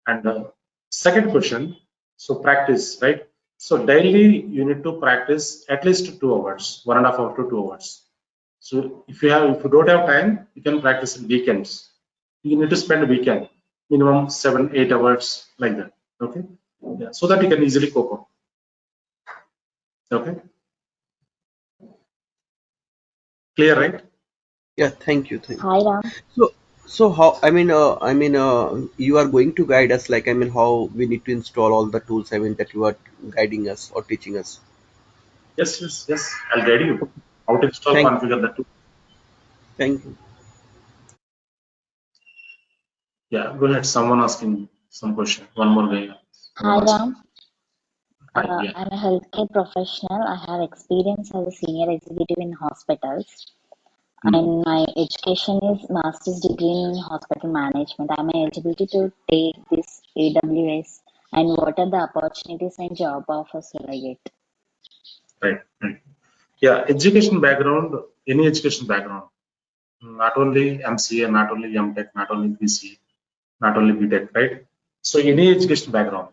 and second question, so practice, right? So daily you need to practice at least 2 hours, 1.5 hour to 2 hours. So if you don't have time, you can practice in weekends. You need to spend a weekend, minimum 7-8 hours like that. Okay, yeah, so that you can easily cope up. Okay, clear, right? Yeah, thank you. Hi Ram. So how you are going to guide us how we need to install all the tools that you are guiding us or teaching us. Yes, yes, yes. I'll guide you how to install, Thank configure the tool. thank you. Yeah, go ahead. Someone asking some question. One more guy. Hi Ram, Hi, yeah. I'm a healthcare professional. I have experience as a senior executive in hospitals, and my education is master's degree in hospital management. Am I eligible to take this AWS, and what are the opportunities and job offers will I get? Right. Right. Yeah, education background, any education background, not only MCA, not only MTech, not only BCA, not only BTech, right? So any education background,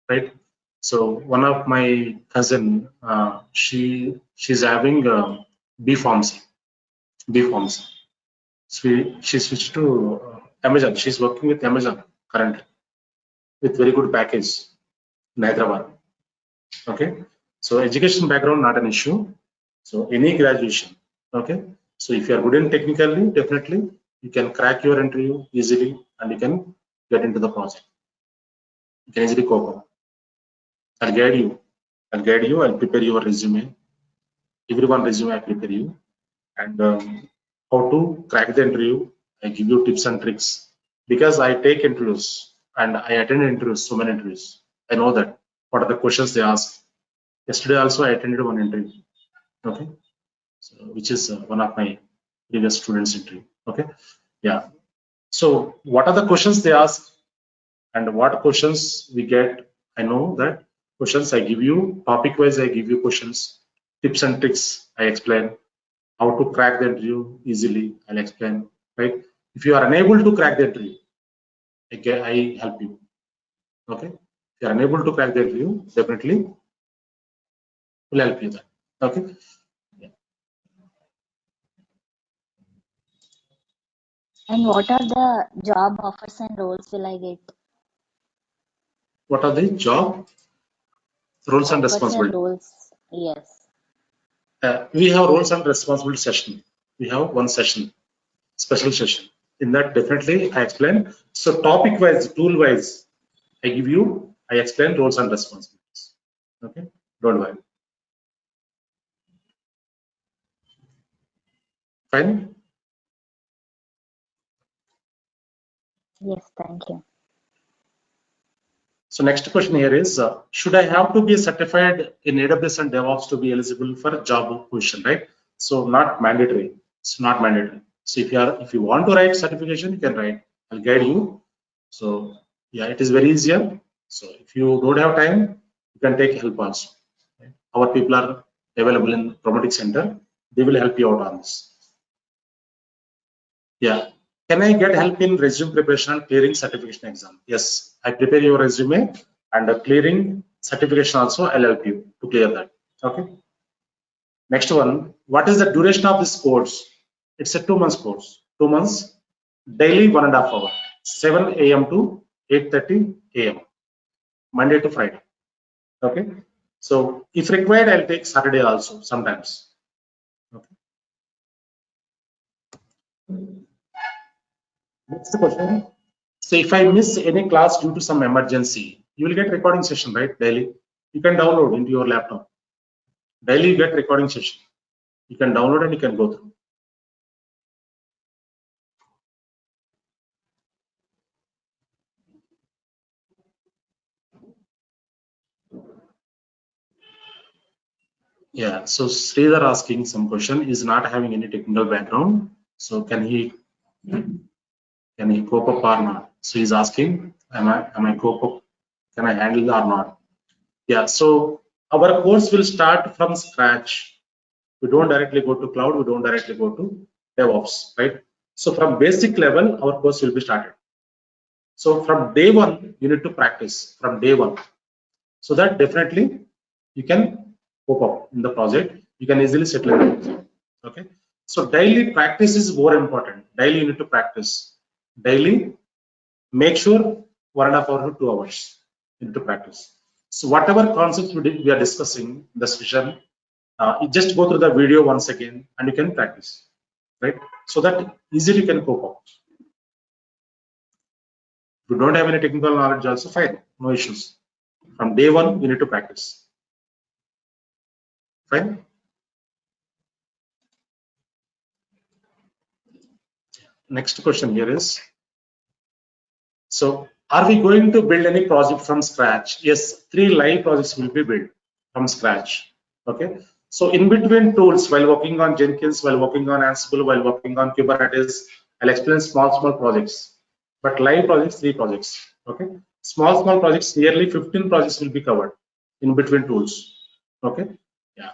right? So one of my cousin, she's having B Pharmacy, B Pharmacy. She switched to Amazon. She's working with Amazon currently with very good package in Hyderabad. Okay, so education background not an issue. So any graduation. Okay, so if you are good in technically, definitely you can crack your interview easily and you can get into the project. You can easily cope up. I'll guide you. I'll guide you. I'll prepare your resume. Everyone resume I prepare you, and how to crack the interview. I give you tips and tricks because I take interviews and I attend interviews, so many interviews. I know that what are the questions they ask. Yesterday also I attended one interview. Okay, so which is one of my previous students interview. Okay, yeah. So what are the questions they ask and what questions we get? I know that questions I give you topic wise. I give you questions, tips and tricks. I explain how to crack the interview easily. I'll explain. Right. If you are unable to crack the interview, I help you. Okay. If you are unable to crack the interview, definitely will help you. Then. Okay. And what are the job offers and roles will I get? What are the job roles and Offers and responsibilities? roles, yes. We have roles and responsibility session. We have one session, special session. In that, definitely I explain. So topic wise, tool wise, I give you, I explain roles and responsibilities. Okay, don't worry. Fine. Yes, thank you. So next question here is, should I have to be certified in AWS and DevOps to be eligible for job position, right? So not mandatory. It's not mandatory. So if you want to write certification, you can write. I'll guide you. So yeah, it is very easier. So if you don't have time, you can take help also. Right? Our people are available in Promotic Center. They will help you out on this. Yeah. Can I get help in resume preparation and clearing certification exam? Yes, I prepare your resume and clearing certification also. I'll help you to clear that. Okay. Next one. What is the duration of this course? It's a 2 months course. 2 months, daily 1.5 hour, 7 a.m. to 8:30 a.m. Monday to Friday. Okay. So if required, I'll take Saturday also sometimes. Okay. Next question. So if I miss any class due to some emergency, you will get recording session, right? Daily. You can download into your laptop. Daily you get recording session. You can download and you can go through. Yeah. So Sridhar asking some question is not having any technical background. So can he cope up or not? So he's asking, am I cope up? Can I handle or not? Yeah. So our course will start from scratch. We don't directly go to cloud. We don't directly go to DevOps, right? So from basic level, our course will be started. So from day one, you need to practice from day one. So that definitely you can cope up in the project. You can easily settle in the project. Okay. So daily practice is more important. Daily you need to practice. Daily, make sure 1.5 hours to 2 hours you need to practice. So whatever concepts we are discussing in the session, you just go through the video once again and you can practice, right? So that easily you can cope up. If you don't have any technical knowledge also, fine, no issues. From day one, you need to practice. Fine. Next question here is, So are we going to build any project from scratch? Yes, 3 live projects will be built from scratch. Okay. So in between tools, while working on Jenkins, while working on Ansible, while working on Kubernetes, I'll explain small projects. But live projects, 3 projects. Okay. Small projects, nearly 15 projects will be covered in between tools. Okay. Yeah.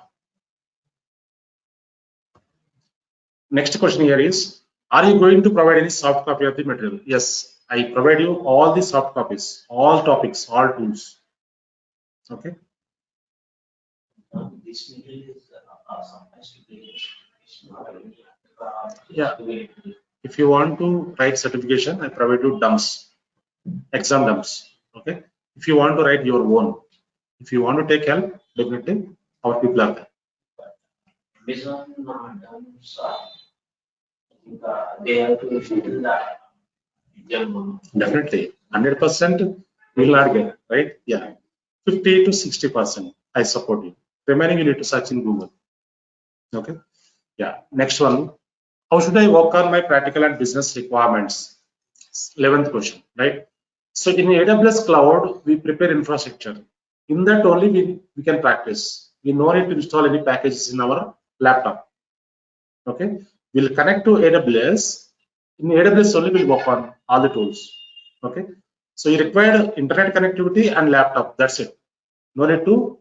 Next question here is, are you going to provide any soft copy of the material? Yes, I provide you all the soft copies, all topics, all tools. Okay. This material is sometimes to be Yeah. If you want to write certification, I provide you dumps, exam dumps. Okay. If you want to write your own, if you want to take help, definitely our people are there. based on terms, they have to fill that. Definitely, 100% will not get, right? Yeah, 50 to 60%. I support you. Remaining, you need to search in Google. Okay. Yeah. Next one. How should I work on my practical and business requirements? 11th question, right? So in AWS Cloud, we prepare infrastructure. In that only we can practice. We no need to install any packages in our laptop. Okay. We'll connect to AWS. In AWS only we'll work on all the tools. Okay. So you require internet connectivity and laptop. That's it. No need to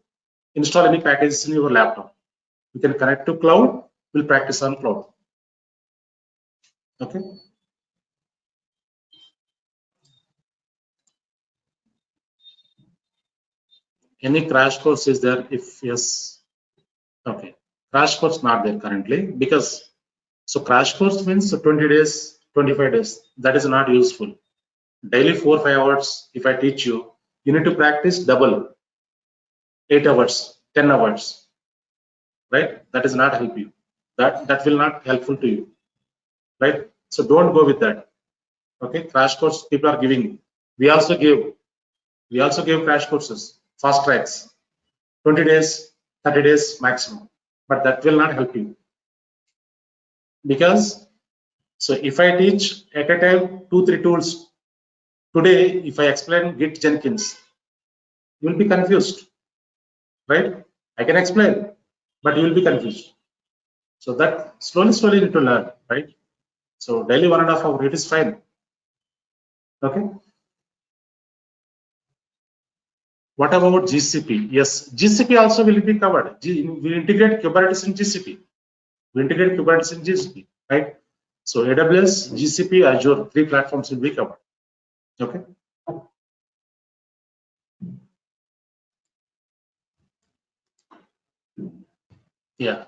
install any packages in your laptop. You can connect to cloud. We'll practice on cloud. Okay. Any crash course is there? If yes, okay. Crash course not there currently because so crash course means 20 days, 25 days. That is not useful. Daily 4-5 hours. If I teach you, you need to practice double 8 hours, 10 hours, right? That does not help you. That will not helpful to you, right? So don't go with that. Okay, crash course people are giving. We also give crash courses, fast tracks, 20 days, 30 days maximum, but that will not help you because so if I teach at a time 2-3 tools today, if I explain Git Jenkins, you will be confused, right? I can explain, but you will be confused. So that slowly you need to learn, right? So daily 1.5 hours, it is fine. Okay. What about GCP? Yes, GCP also will be covered. We integrate Kubernetes in GCP. We integrate Kubernetes in GCP, right? So AWS, GCP, Azure, 3 platforms will be covered. Okay. Yeah.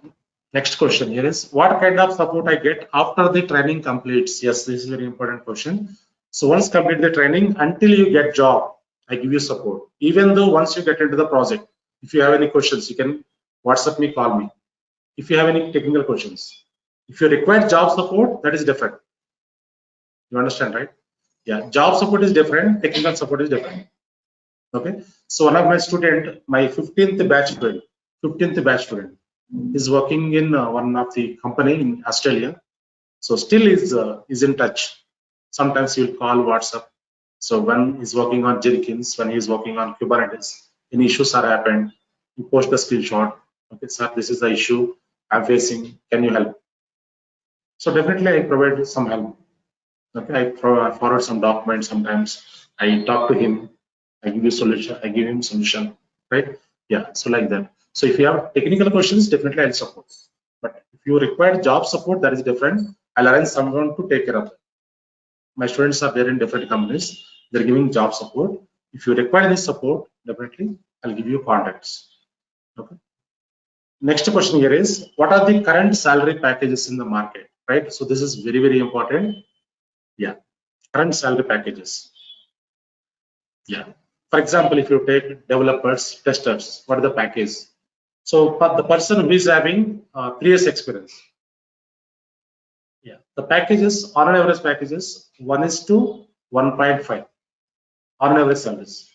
Next question here is, what kind of support I get after the training completes? Yes, this is a very important question. So once complete the training, until you get job, I give you support. Even though once you get into the project, if you have any questions, you can WhatsApp me, call me. If you have any technical questions, if you require job support, that is different. You understand, right? Yeah, job support is different, technical support is different. Okay. So one of my student, my 15th batch student, is working in one of the company in Australia. So still is in touch. Sometimes he will call WhatsApp. So when he's working on Jenkins, when he's working on Kubernetes, any issues are happened, he post the screenshot. Okay, sir, this is the issue I'm facing. Can you help? So definitely I provide some help. Okay, I forward some documents sometimes. I talk to him. I give you solution. I give him solution. Right? Yeah. So like that. So if you have technical questions, definitely I'll support. But if you require job support, that is different. I'll arrange someone to take care of it. My students are there in different companies. They're giving job support. If you require this support, definitely I'll give you contacts. Okay. Next question here is, what are the current salary packages in the market? Right. So this is very important. Yeah. Current salary packages. Yeah. For example, if you take developers, testers, what is the package? So the person who is having 3 years experience. Yeah. The packages, on an average packages, 1:1.5 on an average service.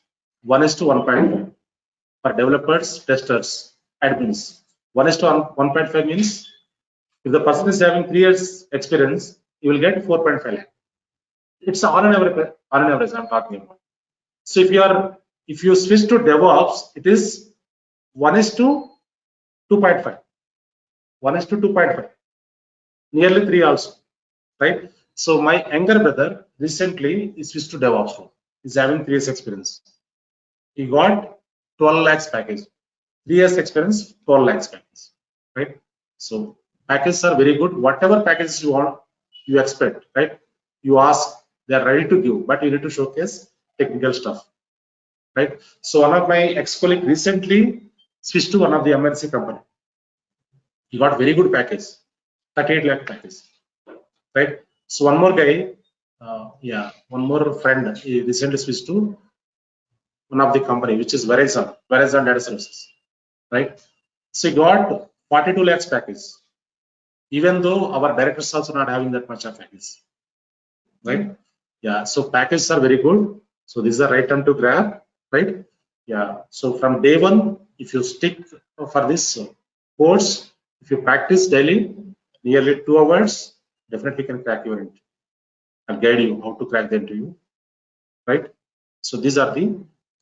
1:1.5 for developers, testers, admins. 1:1.5 means if the person is having 3 years experience, you will get 4.5 lakh. It's on an average I'm talking about. So if you switch to DevOps, it is 1:2.5. 1:2.5. Nearly 3 also, right? So my younger brother recently is switched to DevOps role. He's having 3 years experience. He got 12 lakhs package. 3 years experience, 12 lakhs package, right? So packages are very good. Whatever packages you want, you expect, right? You ask, they are ready to give, but you need to showcase technical stuff, right? So one of my ex-colleague recently switched to one of the MNC company. He got very good package, 38 lakh package, right? So one more guy, one more friend, he recently switched to one of the company, which is Verizon Data Services, right? So he got 42 lakhs package, even though our directors also not having that much of package, right? Yeah, so packages are very good. So this is the right time to grab, right? Yeah, so from day one, if you stick for this course, if you practice daily, nearly 2 hours, definitely can crack your interview. I'll guide you how to crack the interview, right? So these are the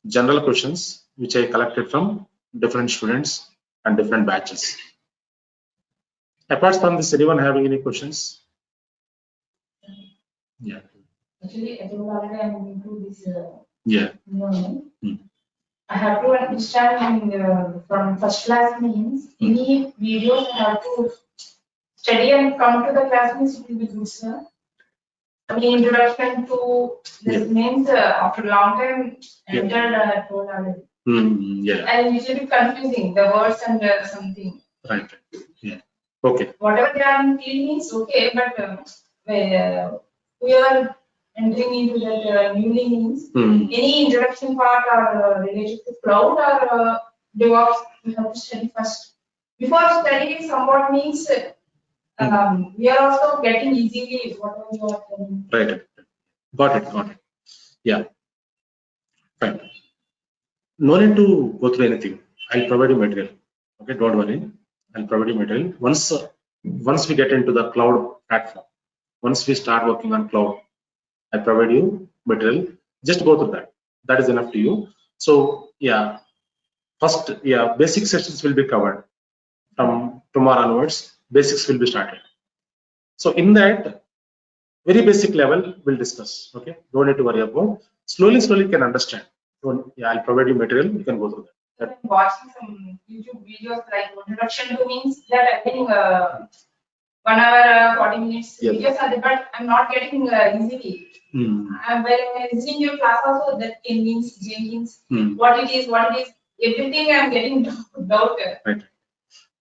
general questions which I collected from different students and different batches. Apart from this, anyone having any questions? Yeah. Actually, I don't already I'm into this. Yeah. I have to understand from first class means any videos I have to study and come to the class means it will be good, sir. I mean, introduction to this means after a long time entered told already. Yeah. And usually confusing the words and something. Right. Yeah. Okay. Whatever they are telling means okay, but we are entering into that newly means any introduction part or related to cloud or DevOps, we have to study first. Before studying somewhat means we are also getting easily whatever you are telling. Right. Got it. Yeah. Fine. No need to go through anything. I'll provide you material. Okay, don't worry. I'll provide you material. Once we get into the cloud platform, once we start working on cloud, I provide you material. Just go through that. That is enough to you. So yeah, first, yeah, basic sessions will be covered. From tomorrow onwards, basics will be started. So in that, very basic level we'll discuss. Okay, don't need to worry about. Slowly you can understand. I'll provide you material. You can go through that. I'm watching some YouTube videos like introduction to means that I think 1 hour 40 minutes videos are there, but I'm not getting easily. When I'm listening your class also that means Jenkins, what it is, everything I'm getting doubt. Right.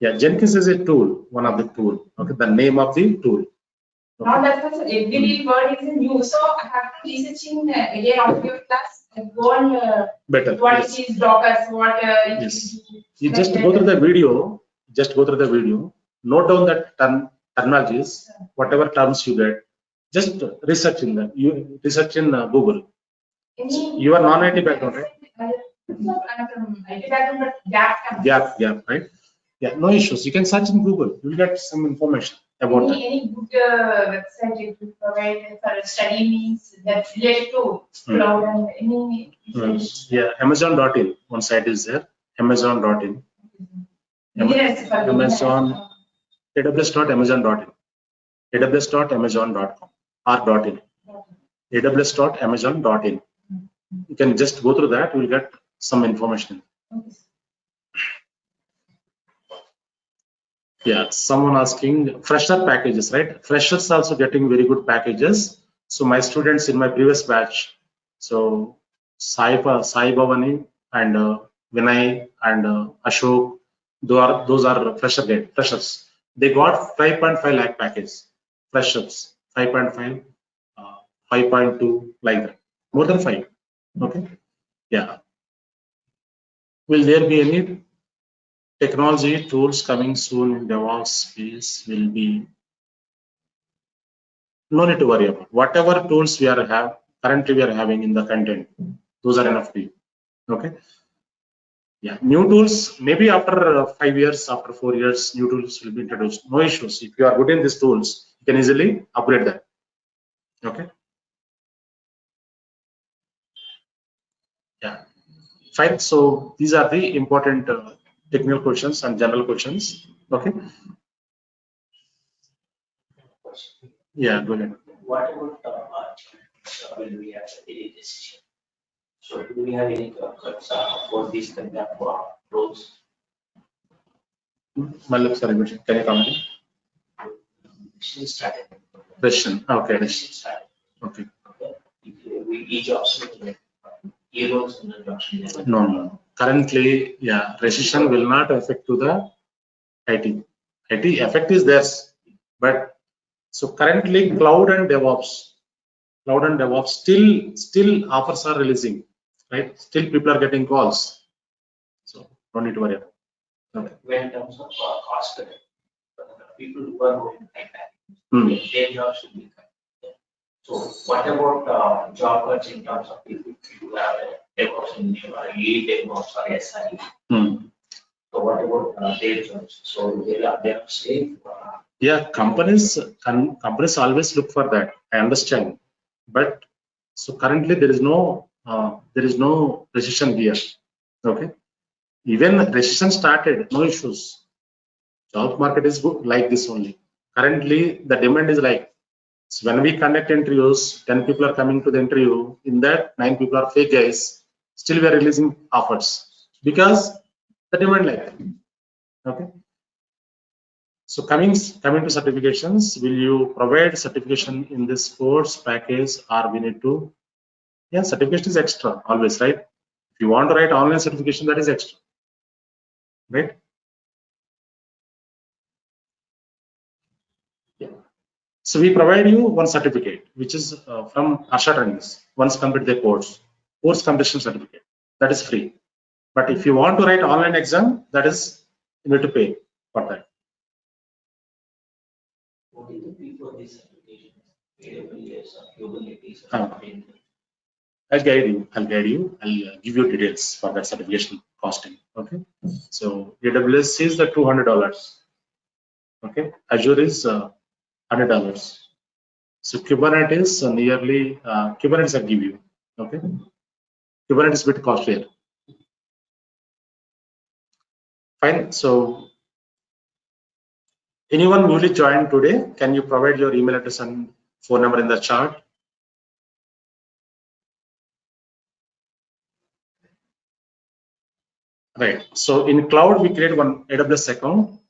Yeah, Jenkins is a tool, one of the tool. Okay, the name of the tool. Okay. Not that much. Every word is new, so I have to research in again after your class and go on better. What it is Docker, what it is. You just go through the video. Note down that terminologies, whatever terms you get. Just research in them. You research in Google. You are non-IT background, right? I'm from IT background, but gap, right? Yeah, no issues. You can search in Google. You'll get some information about that. Any good website you could provide for study means that's related to cloud and any. Yeah, Amazon.in. One site is there. Amazon.in. Amazon. AWS.amazon.in. AWS.amazon.com or .in. AWS.amazon.in. You can just go through that. You will get some information. Yeah, someone asking fresher packages, right? Freshers also getting very good packages. So my students in my previous batch, so Sai Bhavani and Vinay and Ashok, those are freshers. They got 5.5 lakh package. Freshers 5.5, 5.2 like that, more than 5. Okay, yeah. Will there be any technology tools coming soon in DevOps space? Will be no need to worry about. Whatever tools currently we are having in the content, those are enough for you. Okay. Yeah, new tools maybe after 5 years, after 4 years, new tools will be introduced. No issues. If you are good in these tools, you can easily upgrade them. Okay. Fine. So these are the important technical questions and general questions. Okay. Yeah, go ahead. What about when we have a daily decision? So do we have any cuts for this kind of roles? Malak, sorry, can you comment? Decision started. Question. Okay. Decision started. Okay. We each option heroes in the option. No. Currently, yeah, recession will not affect to the IT. IT effect is there, but so currently cloud and DevOps still offers are releasing, right? Still people are getting calls, so don't need to worry about. Okay. When in terms of cost, people who are going like that, their jobs should be cut. So what about job cuts in terms of people who have DevOps engineer or lead DevOps or SI? So what about their jobs? So they are safe. Yeah, companies always look for that. I understand, but so currently there is no recession here. Okay, even recession started, no issues. Job market is good like this only. Currently the demand is like, so when we conduct interviews, 10 people are coming to the interview. In that, 9 people are fake guys. Still we are releasing offers because the demand like that. Okay. So coming to certifications, will you provide certification in this course package, or we need to? Yeah, certification is extra always, right? If you want to write online certification, that is extra, right? Yeah. So we provide you one certificate, which is from Harsha Trainings. Once complete the course completion certificate, that is free. But if you want to write online exam, that is you need to pay for that. What is the fee for this certification? AWS or Kubernetes? I'll guide you. I'll give you details for that certification costing. Okay. So AWS is the $200. Okay. Azure is $100. So Kubernetes nearly Kubernetes I give you. Okay. Kubernetes bit costlier. Fine. So anyone newly joined today, can you provide your email address and phone number in the chat? Right. So in cloud, we create one AWS account.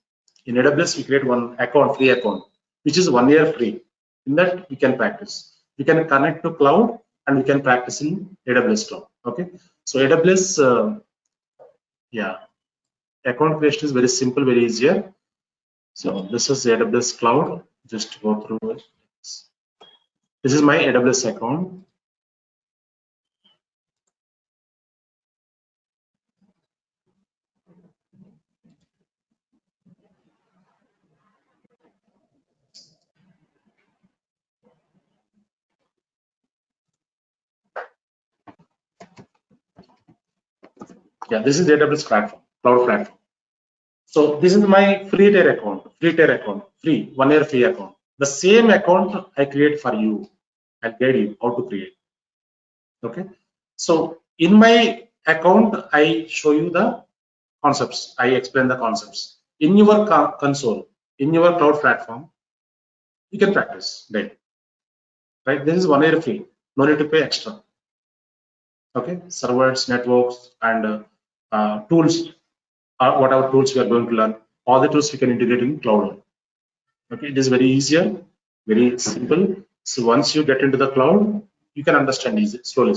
In AWS, we create one account, free account, which is 1 year free. In that, we can practice. We can connect to cloud and we can practice in AWS cloud. Okay. So AWS, yeah, account creation is very simple, very easier. So this is AWS cloud. Just go through it. This is my AWS account. Yeah, this is AWS platform, cloud platform. So this is my free tier account, free 1 year free account. The same account I create for you. I'll guide you how to create. Okay. So in my account, I show you the concepts. I explain the concepts. In your console, in your cloud platform, you can practice daily. Right? This is 1 year free. No need to pay extra. Okay. Servers, networks, and tools. Whatever tools we are going to learn, all the tools we can integrate in cloud. Okay, it is very easier, very simple. So once you get into the cloud, you can understand easy, slowly.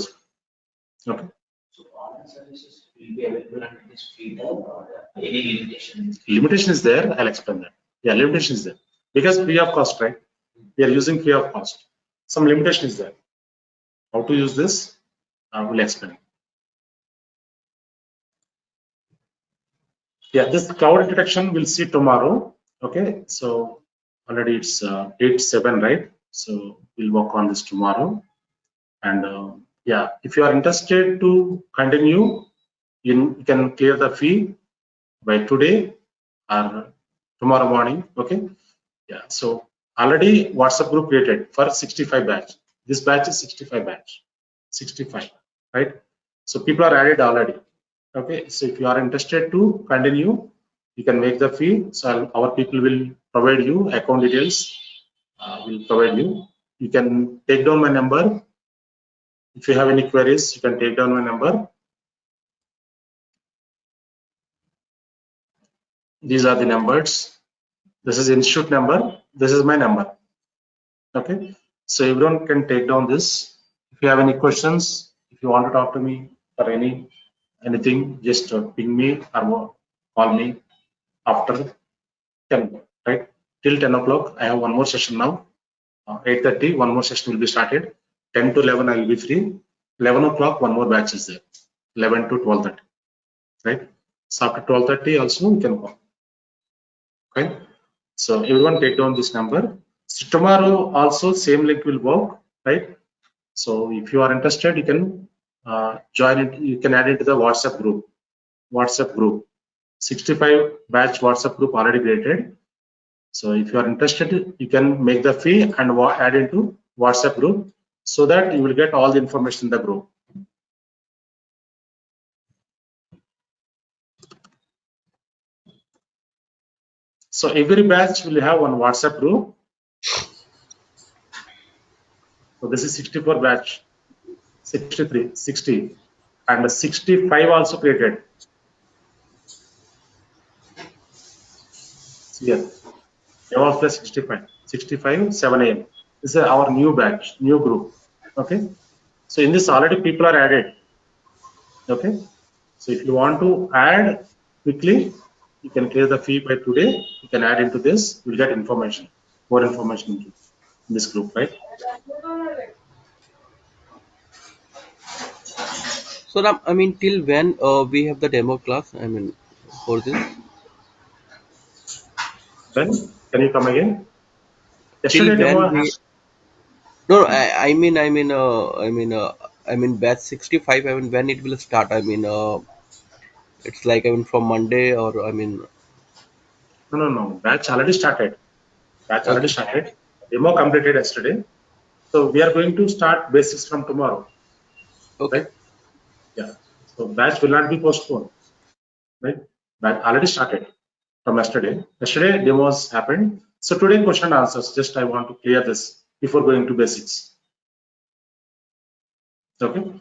Okay. So all the services will be available under this free tier or any limitation? Limitation is there. I'll explain that. Yeah, limitation is there because free of cost, right? We are using free of cost. Some limitation is there. How to use this? I will explain. Yeah, this cloud introduction we'll see tomorrow. Okay, so already it's 8/7, right? So we'll work on this tomorrow. And yeah, if you are interested to continue, you can clear the fee by today or tomorrow morning. Okay. Yeah. So already WhatsApp group created for 65 batch. This batch is 65 batch. 65, right? So people are added already. Okay, so if you are interested to continue, you can make the fee. So our people will provide you account details. Will provide you. You can take down my number. If you have any queries, you can take down my number. These are the numbers. This is institute number. This is my number. Okay, so everyone can take down this. If you have any questions, if you want to talk to me for anything, just ping me or call me after 10, right? Till 10 o'clock, I have one more session now. 8:30, one more session will be started. 10 to 11, I will be free. 11 o'clock, one more batch is there. 11 to 12:30, right? So after 12:30 also, you can call. Okay. So everyone take down this number. So tomorrow also same link will work, right? So if you are interested, you can join it. You can add it to the WhatsApp group. 65 batch WhatsApp group already created. So if you are interested, you can make the fee and add into WhatsApp group so that you will get all the information in the group. So every batch will have one WhatsApp group. So this is 64 batch, 63, 60, and 65 also created. So here, DevOps plus 65, 7 a.m. This is our new batch, new group. Okay. So in this already people are added. Okay. So if you want to add quickly, you can clear the fee by today. You can add into this. You'll get information, more information into this group, right? So now, I mean, till when we have the demo class? I mean, for this, Then can you come again? till Yesterday when demo we? has. No, I mean, batch 65. I mean, when it will start? I mean, it's like, I mean, from Monday, or I mean, No. Batch already started. Batch already okay, started. Demo completed yesterday. So we are going to start basics from tomorrow, okay. right? Yeah. So batch will not be postponed, right? Batch already started from yesterday. Yesterday demos happened. So today question and answers. Just I want to clear this before going to basics. Okay.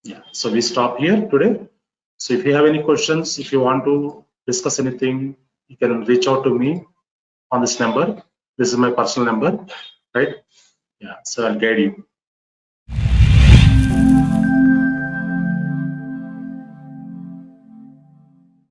Yeah. So we stop here today. So if you have any questions, if you want to discuss anything, you can reach out to me on this number. This is my personal number, right? Yeah. So I'll guide you.